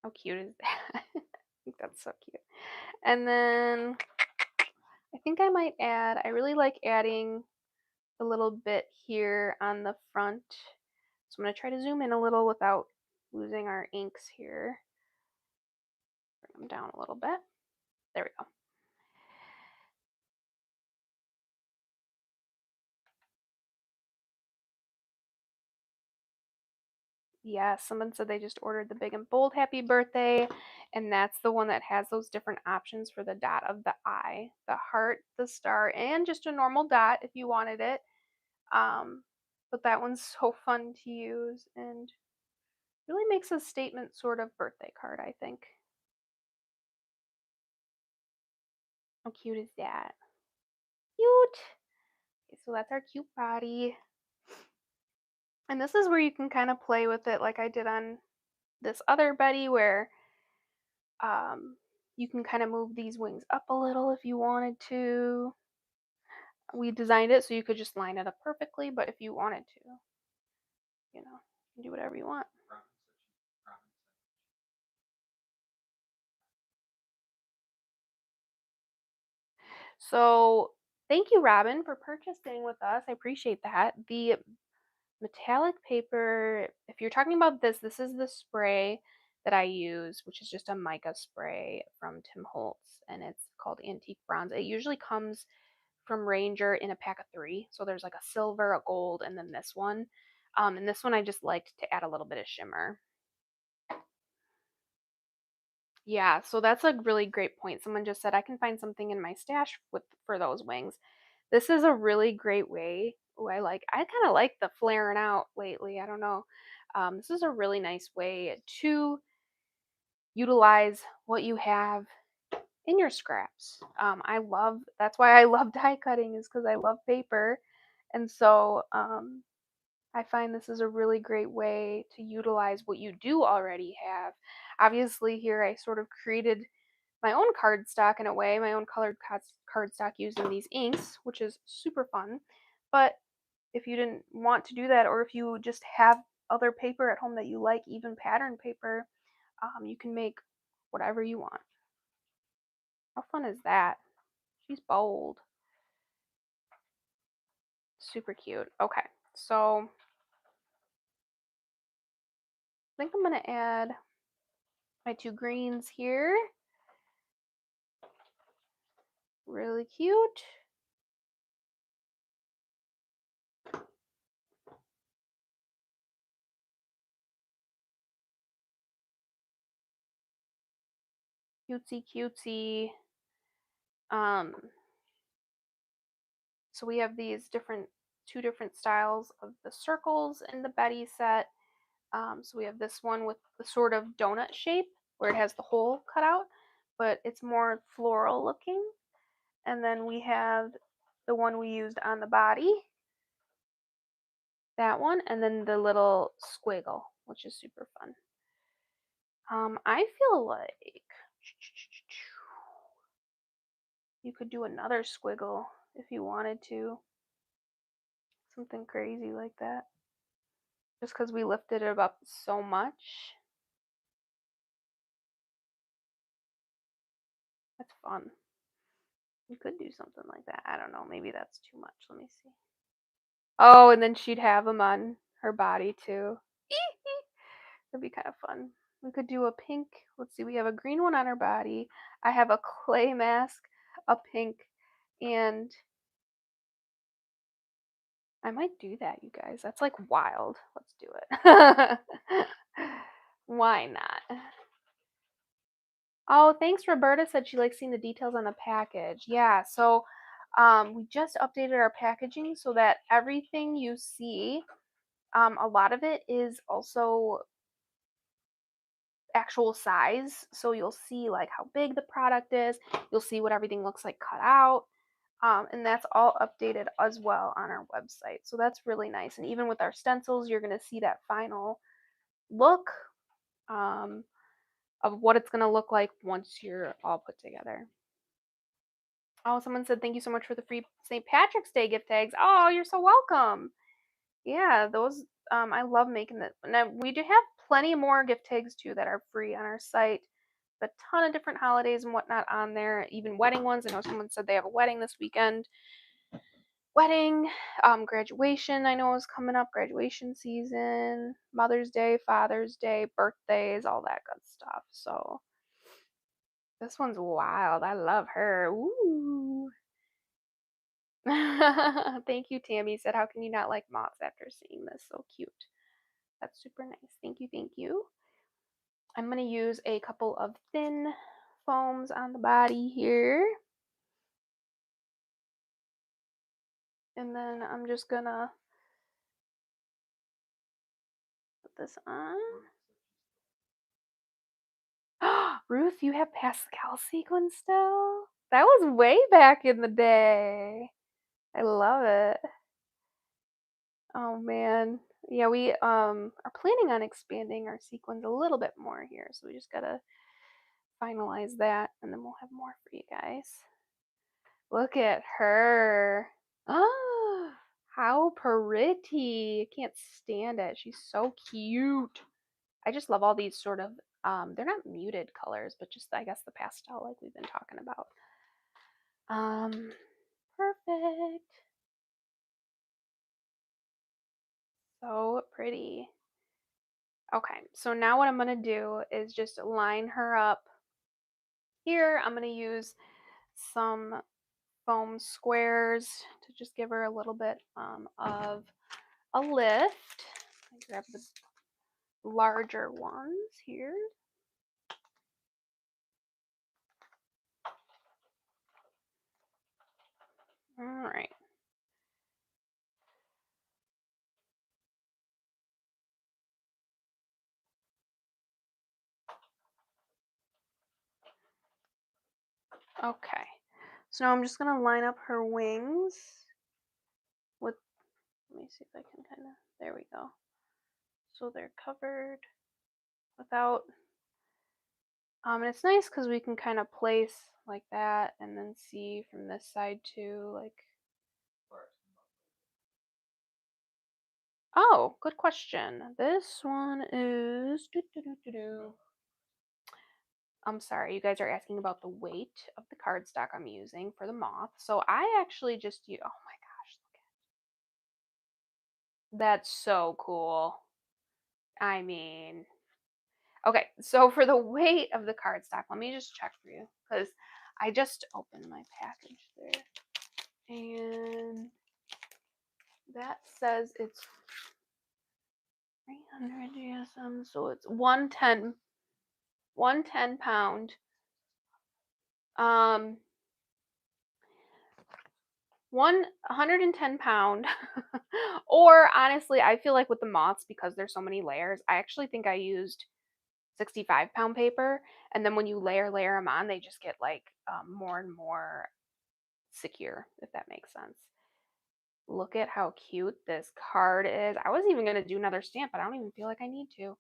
[SPEAKER 1] How cute is that? I think that's so cute. And then I think I might add, I really like adding a little bit here on the front. So I'm going to try to zoom in a little without losing our inks here. Bring them down a little bit. There we go. Yeah, someone said they just ordered the big and bold happy birthday, and that's the one that has those different options for the dot of the eye, the heart, the star, and just a normal dot if you wanted it. But that one's so fun to use and really makes a statement sort of birthday card, I think. How cute is that? Cute. Okay, so that's our cute body. And this is where you can kind of play with it like I did on this other Betty where um, you can kind of move these wings up a little if you wanted to. We designed it so you could just line it up perfectly, but if you wanted to, you know, you can do whatever you want. So thank you, Robin, for purchasing with us. I appreciate that. The metallic paper, if you're talking about this is the spray that I use, which is just a mica spray from Tim Holtz, and it's called Antique Bronze. It usually comes from Ranger in a pack of 3. So there's like a silver, a gold, and then this one. And this one I just liked to add a little bit of shimmer. Yeah, so that's a really great point. Someone just said I can find something in my stash with for those wings. This is a really great way. Oh, I kind of like the flaring out lately. I don't know. This is a really nice way to utilize what you have in your scraps. That's why I love die cutting is because I love paper. And so I find this is a really great way to utilize what you do already have. Obviously, here I sort of created my own cardstock in a way, my own colored cardstock using these inks, which is super fun. But if you didn't want to do that, or if you just have other paper at home that you like, even pattern paper, you can make whatever you want. How fun is that? She's bold. Super cute. Okay, so I think I'm going to add my 2 greens here. Really cute. Cutesy cutesy. Um, so we have these 2 different styles of the circles in the Betty set. So we have this one with the sort of donut shape where it has the hole cut out, but it's more floral looking. And then we have the one we used on the body, that one, and then the little squiggle, which is super fun. I feel like you could do another squiggle if you wanted to. Something crazy like that. Just because we lifted it up so much. That's fun. You could do something like that. I don't know. Maybe that's too much. Let me see. Oh, and then she'd have them on her body too. That'd be kind of fun. We could do a pink. Let's see. We have a green one on her body. I have a clay mask, a pink, and I might do that, you guys. That's like wild. Let's do it. Why not? Oh, thanks. Roberta said she likes seeing the details on the package. Yeah, so we just updated our packaging so that everything you see, a lot of it is also actual size. So you'll see like how big the product is. You'll see what everything looks like cut out. And that's all updated as well on our website. So that's really nice. And even with our stencils, you're going to see that final look um, of what it's going to look like once you're all put together. Oh, someone said thank you so much for the free St. Patrick's Day gift tags. Oh, you're so welcome. Yeah, those I love making that. Now we do have plenty more gift tags too that are free on our site. A ton of different holidays and whatnot on there, even wedding ones. I know someone said they have a wedding this weekend. Wedding, graduation I know is coming up, graduation season, Mother's Day, Father's Day, birthdays, all that good stuff. So this one's wild. I love her. Ooh. Thank you, Tammy. Said, how can you not like moths after seeing this? So cute. That's super nice. Thank you, thank you. I'm going to use a couple of thin foams on the body here. And then I'm just going to this on. Ruth, you have pastel sequin still? That was way back in the day. I love it. Oh man. Yeah, we are planning on expanding our sequins a little bit more here, so we just gotta finalize that and then we'll have more for you guys. Look at her. Oh, how pretty. I can't stand it. She's so cute. I just love all these sort of they're not muted colors, but just I guess the pastel like we've been talking about. Um Perfect. So pretty. Okay, so now what I'm gonna do is just line her up here. I'm gonna use some foam squares to just give her a little bit of a lift. Grab the larger ones here. All right. Okay. So now I'm just gonna line up her wings with, let me see if I can kind of, there we go. So they're covered without, and it's nice because we can kind of place like that and then see from this side too, like, oh, good question. This one is, I'm sorry, you guys are asking about the weight of the cardstock I'm using for the moth. So I actually just use, oh my gosh, look at, that's so cool. I mean, okay, so for the weight of the cardstock, let me just check for you because I just opened my package there. And that says it's 300 GSM, so it's 110 pound. 110 pound. Or honestly, I feel like with the moths, because there's so many layers, I actually think I used 65-pound paper, and then when you layer them on, they just get like more and more secure, if that makes sense. Look at how cute this card is. I was even gonna do another stamp, but I don't even feel like I need to.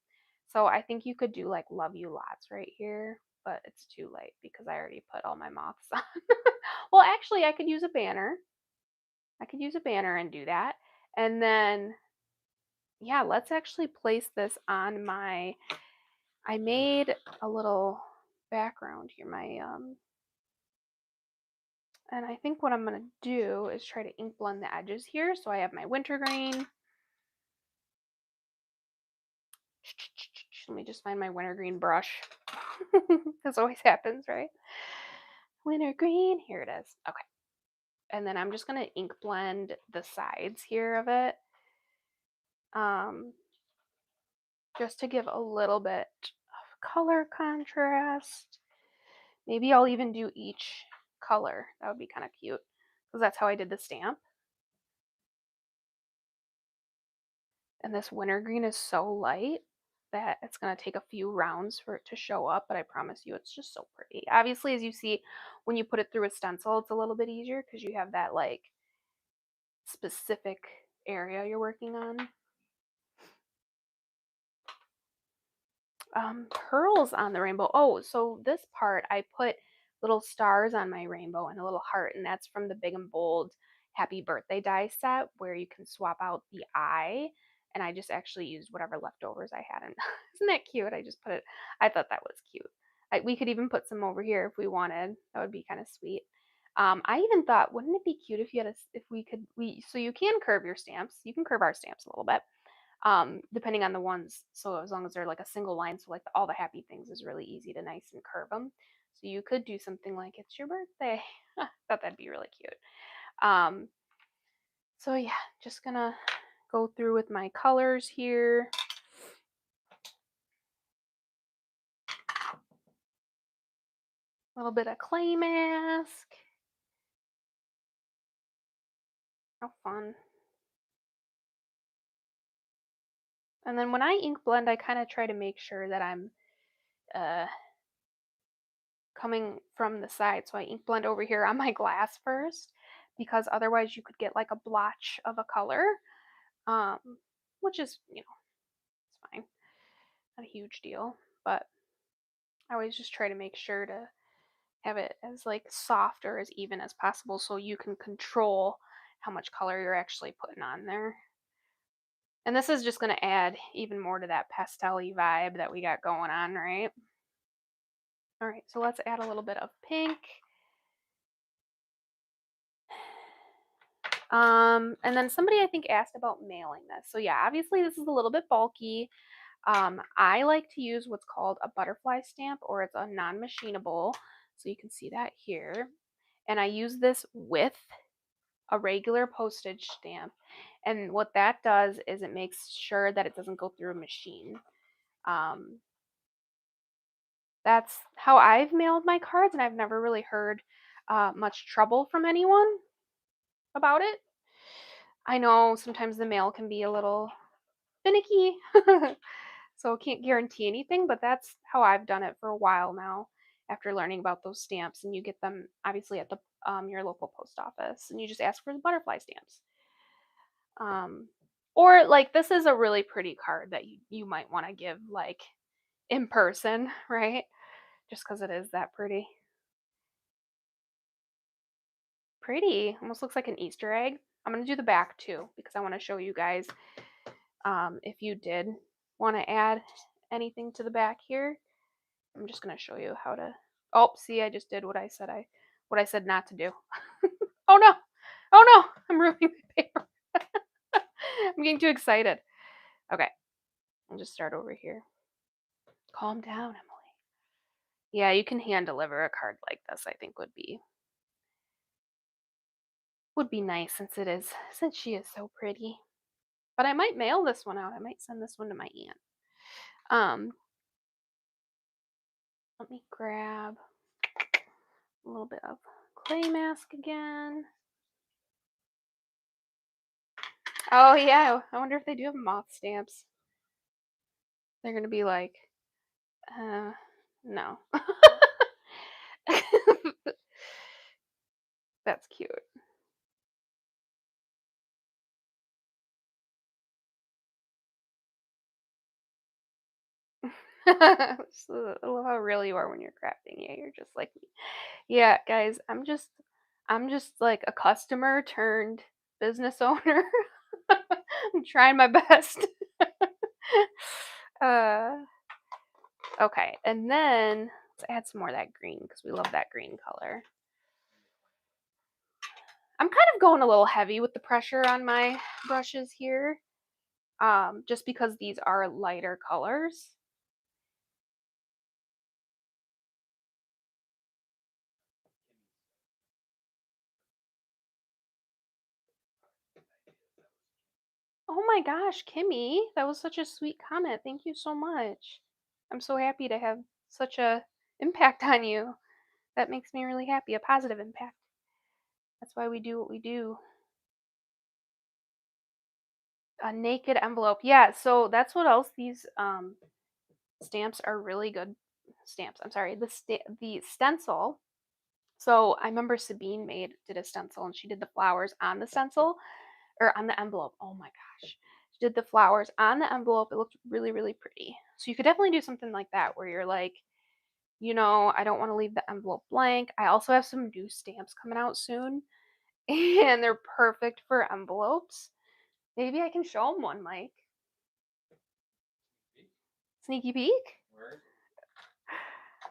[SPEAKER 1] So I think you could do like love you lots right here, but it's too late because I already put all my moths on. Well, actually, I could use a banner. I could use a banner and do that. And then, yeah, let's actually place this on my, I made a little background here, and I think what I'm gonna do is try to ink blend the edges here. So I have my wintergreen. Let me just find my wintergreen brush. This always happens, right? Wintergreen, here it is. Okay. And then I'm just gonna ink blend the sides here of it. Just to give a little bit of color contrast. Maybe I'll even do each color. That would be kind of cute because that's how I did the stamp. And this wintergreen is so light that it's going to take a few rounds for it to show up, but I promise you it's just so pretty. Obviously, as you see, when you put it through a stencil, it's a little bit easier because you have that like specific area you're working on. Pearls on the rainbow. Oh, so this part I put little stars on my rainbow and a little heart, and that's from the Big and Bold Happy Birthday die set where you can swap out the eye. And I just actually used whatever leftovers I had. And isn't that cute? I just put it, I thought that was cute. We could even put some over here if we wanted. That would be kind of sweet. I even thought, wouldn't it be cute if you had if we could, so you can curve your stamps. You can curve our stamps a little bit depending on the ones. So as long as they're like a single line, so like all the happy things is really easy to nice and curve them. So you could do something like it's your birthday. Thought that'd be really cute. So yeah, just gonna go through with my colors here. A little bit of clay mask. How fun. And then when I ink blend, I kind of try to make sure that I'm uh, coming from the side. So I ink blend over here on my glass first, because otherwise you could get like a blotch of a color, um, which is, it's fine. Not a huge deal, but I always just try to make sure to have it as like soft or as even as possible so you can control how much color you're actually putting on there. And this is just going to add even more to that pastel-y vibe that we got going on, right? All right, so let's add a little bit of pink. And then somebody I think asked about mailing this. So yeah, obviously this is a little bit bulky. I like to use what's called a butterfly stamp, or it's a non-machinable. So you can see that here. And I use this with a regular postage stamp. And what that does is it makes sure that it doesn't go through a machine. That's how I've mailed my cards, and I've never really heard much trouble from anyone about it. I know sometimes the mail can be a little finicky, so can't guarantee anything, but that's how I've done it for a while now after learning about those stamps. And you get them obviously at the your local post office, and you just ask for the butterfly stamps. Or like this is a really pretty card that you might want to give like in person, right? Just because it is that pretty. Pretty. Almost looks like an Easter egg. I'm going to do the back too because I want to show you guys if you did want to add anything to the back here. I'm just going to show you how to. Oh, see, I just did what I said not to do. Oh no. Oh no. I'm ruining the paper. I'm getting too excited. Okay. I'll just start over here. Calm down, Emily. Yeah, you can hand deliver a card like this, I think would be nice since she is so pretty. But I might mail this one out. I might send this one to my aunt. Let me grab a little bit of clay mask again. Oh yeah, I wonder if they do have moth stamps. They're gonna be like, no. That's cute. I love how real you are when you're crafting. Yeah, you're just like me. Yeah, guys, I'm just like a customer turned business owner. I'm trying my best. uh, okay, and then let's add some more of that green because we love that green color. I'm kind of going a little heavy with the pressure on my brushes here, just because these are lighter colors. Oh my gosh, Kimmy, that was such a sweet comment. Thank you so much. I'm so happy to have such a impact on you. That makes me really happy, a positive impact. That's why we do what we do. A naked envelope. Yeah, so that's what else these stamps are really good stamps. I'm sorry, the stencil. So I remember Sabine did a stencil and she did the flowers on the stencil or on the envelope. Oh my gosh. She did the flowers on the envelope. It looked really, really pretty. So you could definitely do something like that where you're like, I don't want to leave the envelope blank. I also have some new stamps coming out soon and they're perfect for envelopes. Maybe I can show them one, Mike. Sneaky peek? Where?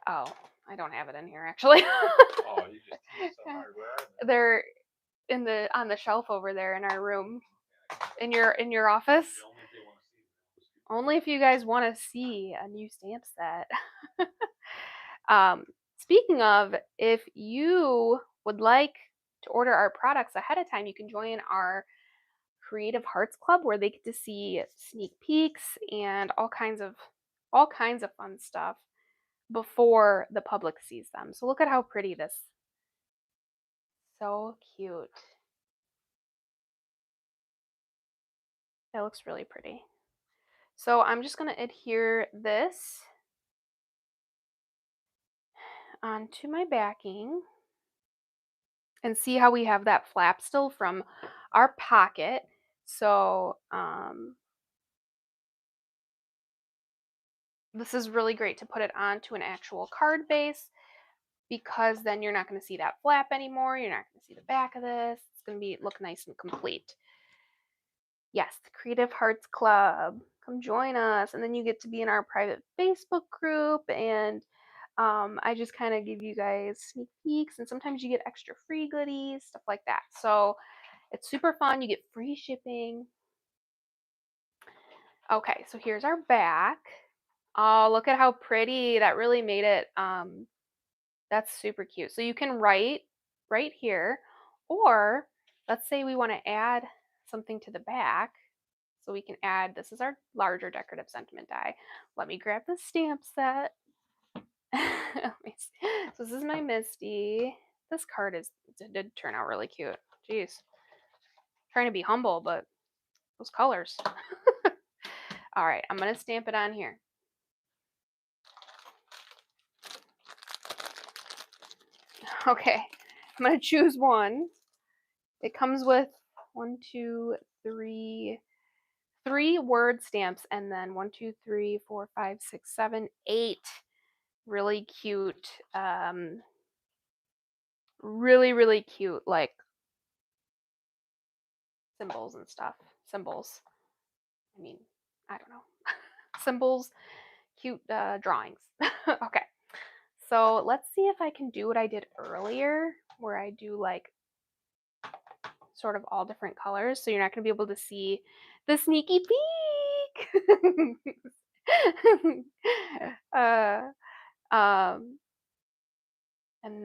[SPEAKER 1] Oh, I don't have it in here actually. Oh, you just so hard. Where are they? They're on the shelf over there in our room. In your office. Only if you guys want to see a new stamp set. Speaking of, if you would like to order our products ahead of time, you can join our Creative Hearts Club where they get to see sneak peeks and all kinds of fun stuff before the public sees them. So look at how pretty this. So cute. That looks really pretty. So I'm just going to adhere this onto my backing and see how we have that flap still from our pocket. So this is really great to put it onto an actual card base, because then you're not going to see that flap anymore. You're not going to see the back of this. It's going to look nice and complete. Yes, the Creative Hearts Club. Come join us. And then you get to be in our private Facebook group. And I just kind of give you guys sneak peeks. And sometimes you get extra free goodies, stuff like that. So it's super fun. You get free shipping. Okay, so here's our back. Oh, look at how pretty. That really made it. That's super cute. So you can write right here, or let's say we want to add something to the back. So we can add, this is our larger decorative sentiment die. Let me grab the stamp set. So this is my Misty. This card did turn out really cute. Jeez. Trying to be humble, but those colors. All right, I'm going to stamp it on here. Okay, I'm going to choose one. It comes with 3 word stamps, and then 1, 2, 3, 4, 5, 6, 7, 8 really cute, really cute, like symbols and stuff. Symbols. I mean, I don't know. Symbols, cute drawings. Okay. So let's see if I can do what I did earlier, where I do like sort of all different colors. So you're not going to be able to see the sneaky peek. uh, and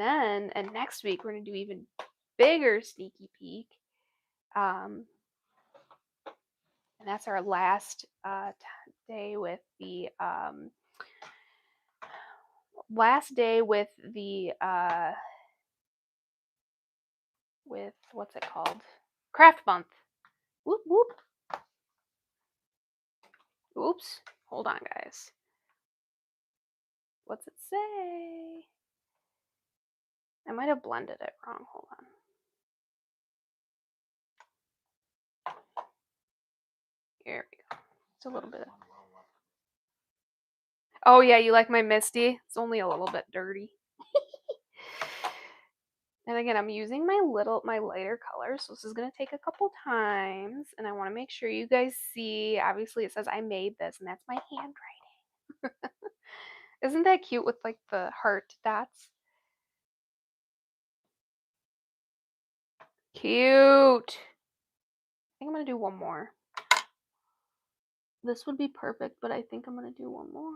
[SPEAKER 1] next week we're going to do even bigger sneaky peek. And that's our last day with the with what's it called? Craft month. Whoop whoop. Oops. Hold on, guys. What's it say? I might have blended it wrong. Hold on. Here we go. It's a little bit. Oh yeah, you like my Misty? It's only a little bit dirty. And again, I'm using my lighter colors, so this is going to take a couple times, and I want to make sure you guys see. Obviously, it says I made this, and that's my handwriting. Isn't that cute with like the heart dots? Cute. I think I'm going to do one more. This would be perfect, but I think I'm going to do one more.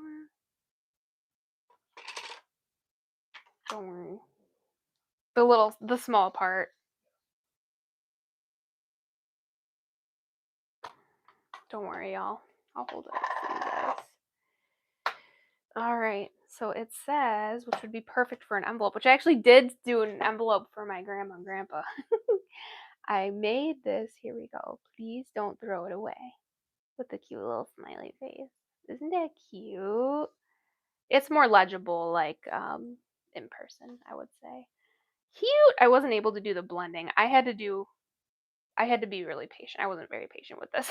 [SPEAKER 1] Don't worry. The small part. Don't worry, y'all. I'll hold it up for you guys. All right, so it says, which would be perfect for an envelope, which I actually did do an envelope for my grandma and grandpa. I made this. Here we go. Please don't throw it away. With the cute little smiley face. Isn't that cute? It's more legible, like in person, I would say. Cute. I wasn't able to do the blending. I had to be really patient. I wasn't very patient with this.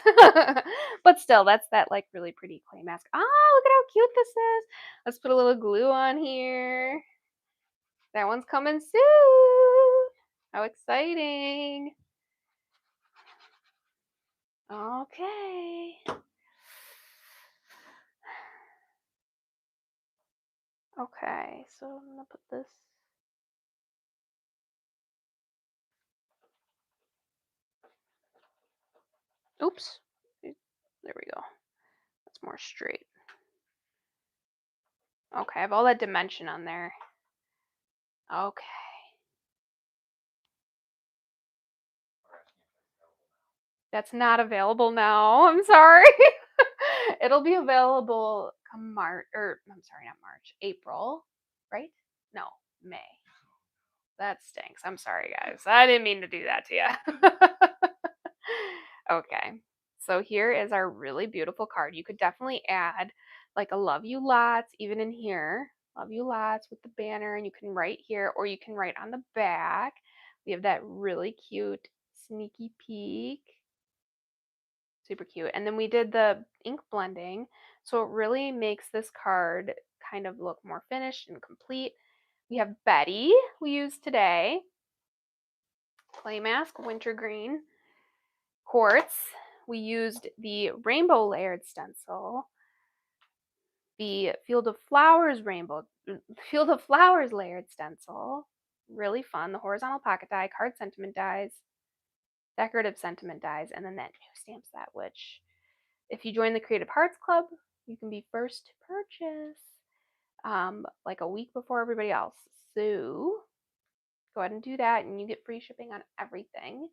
[SPEAKER 1] But still, that's that like really pretty clay mask. Ah, look at how cute this is. Let's put a little glue on here. That one's coming soon. How exciting. Okay. Okay, so I'm gonna put this. Oops. There we go. That's more straight. Okay, I have all that dimension on there. Okay. That's not available now. I'm sorry. It'll be available come March, or I'm sorry, not March, April, right? No, May. That stinks. I'm sorry, guys. I didn't mean to do that to you. Okay. So here is our really beautiful card. You could definitely add like a love you lots even in here. Love you lots with the banner, and you can write here or you can write on the back. We have that really cute sneaky peek. Super cute. And then we did the ink blending, so it really makes this card kind of look more finished and complete. We have Betty we used today. Clay mask, wintergreen. Quartz, we used the rainbow layered stencil. The Field of Flowers layered stencil. Really fun. The horizontal pocket die, card sentiment dies, decorative sentiment dies, and then that new stamp set, which if you join the Creative Hearts Club, you can be first to purchase like a week before everybody else. So go ahead and do that, and you get free shipping on everything.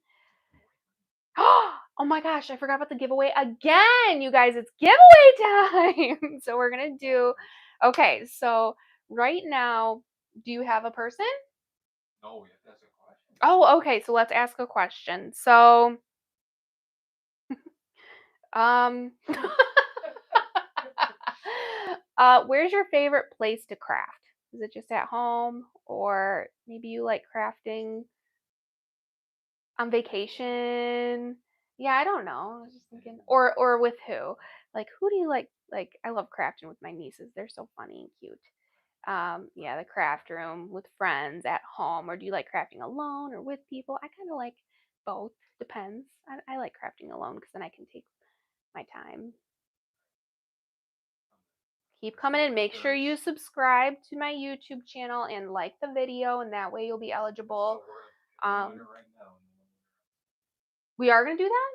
[SPEAKER 1] Oh my gosh, I forgot about the giveaway again. You guys, it's giveaway time. So we're going to do, okay, so right now, do you have a person?
[SPEAKER 2] No, we have to ask a question.
[SPEAKER 1] Oh, okay, so let's ask a question. So, um, where's your favorite place to craft? Is it just at home, or maybe you like crafting on vacation? Yeah, I don't know. I was just thinking, or with who? Like, who do you like? Like, I love crafting with my nieces. They're so funny and cute. Yeah, the craft room with friends at home, or do you like crafting alone or with people? I kind of like both. Depends. I like crafting alone because then I can take my time. Keep coming in. Make sure you subscribe to my YouTube channel and like the video, and that way you'll be eligible. We are gonna do that.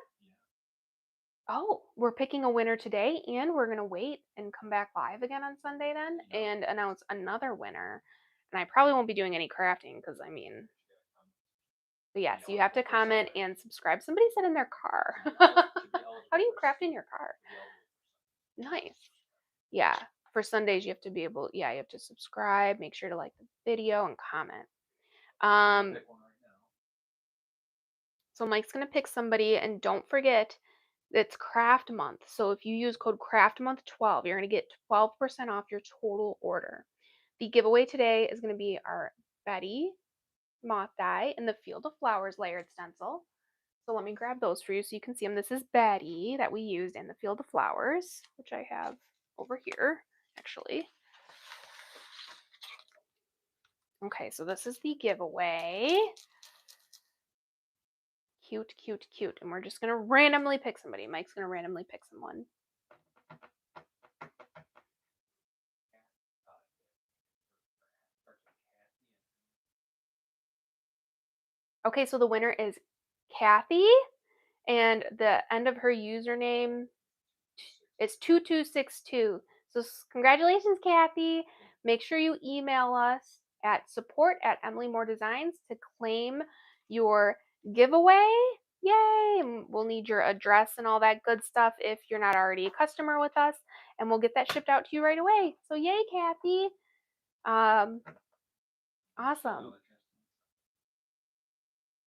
[SPEAKER 1] Oh, we're picking a winner today, and we're gonna wait and come back live again on Sunday then and announce another winner. And I probably won't be doing any crafting because I mean, but yes, you have to comment and subscribe. Somebody said in their car. How do you craft in your car? Nice. Yeah. For Sundays, you have to be able, yeah, you have to subscribe, make sure to like the video and comment. So Mike's gonna pick somebody, and don't forget it's craft month. So if you use code craft month 12, you're gonna get 12% off your total order. The giveaway today is gonna be our Betty Moth die and the Field of Flowers layered stencil. So let me grab those for you so you can see them. This is Betty that we used in the Field of Flowers, which I have over here, actually. Okay, so this is the giveaway. Cute, cute, cute. And we're just going to randomly pick somebody. Mike's going to randomly pick someone. Okay, so the winner is Kathy, and the end of her username is 2262. So congratulations, Kathy. Make sure you email us at support@EmilyMooreDesigns to claim your giveaway. Yay! And we'll need your address and all that good stuff if you're not already a customer with us, and we'll get that shipped out to you right away. So yay, Kathy. Awesome.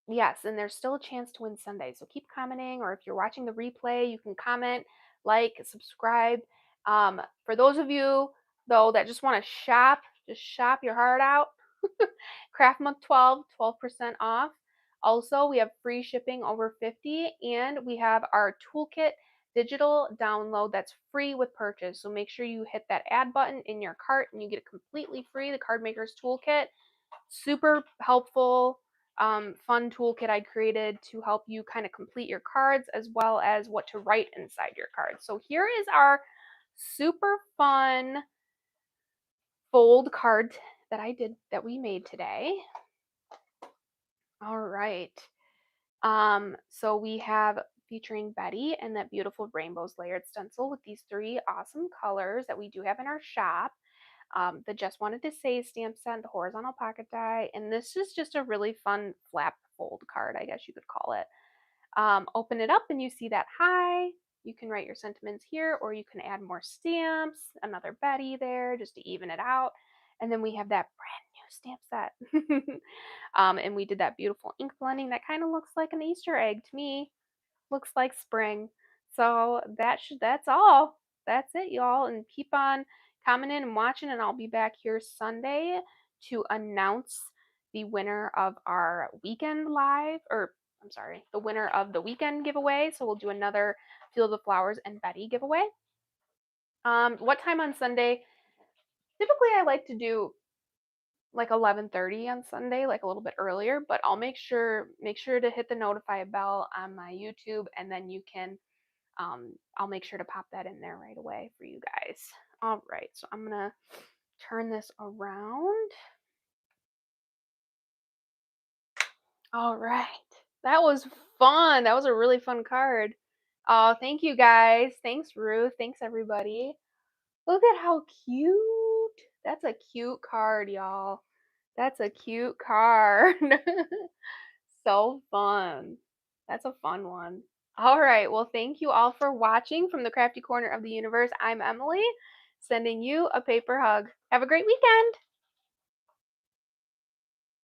[SPEAKER 1] Yes, and there's still a chance to win Sunday. So keep commenting, or if you're watching the replay, you can comment, like, subscribe. For those of you though that just want to shop, just shop your heart out. Craft Month 12, 12% off. Also, we have free shipping over 50, and we have our toolkit digital download that's free with purchase. So make sure you hit that add button in your cart and you get it completely free, the Card Maker's Toolkit. Super helpful, fun toolkit I created to help you kind of complete your cards as well as what to write inside your cards. So here is our super fun fold card that we made today. All right. So we have featuring Betty and that beautiful rainbows layered stencil with these 3 awesome colors that we do have in our shop. The Just Wanted to Say stamp set, the horizontal pocket die, and this is just a really fun flap fold card, I guess you could call it. Open it up and you see that hi. You can write your sentiments here, or you can add more stamps, another Betty there just to even it out. And then we have that brand new stamp set. And we did that beautiful ink blending that kind of looks like an Easter egg to me. Looks like spring. So that's all. That's it, y'all. And keep on commenting and watching, and I'll be back here Sunday to announce the winner of our weekend live, or I'm sorry, the winner of the weekend giveaway. So we'll do another Field of Flowers and Betty giveaway. What time on Sunday? Typically, I like to do like 11:30 on Sunday, like a little bit earlier, but I'll make sure to hit the notify bell on my YouTube, and then you can I'll make sure to pop that in there right away for you guys. All right, so I'm gonna turn this around. All right, that was fun. That was a really fun card. Oh, thank you guys. Thanks, Ruth. Thanks, everybody. Look at how cute. That's a cute card, y'all. That's a cute card. So fun. That's a fun one. All right. Well, thank you all for watching from the crafty corner of the universe. I'm Emily, sending you a paper hug. Have a great weekend.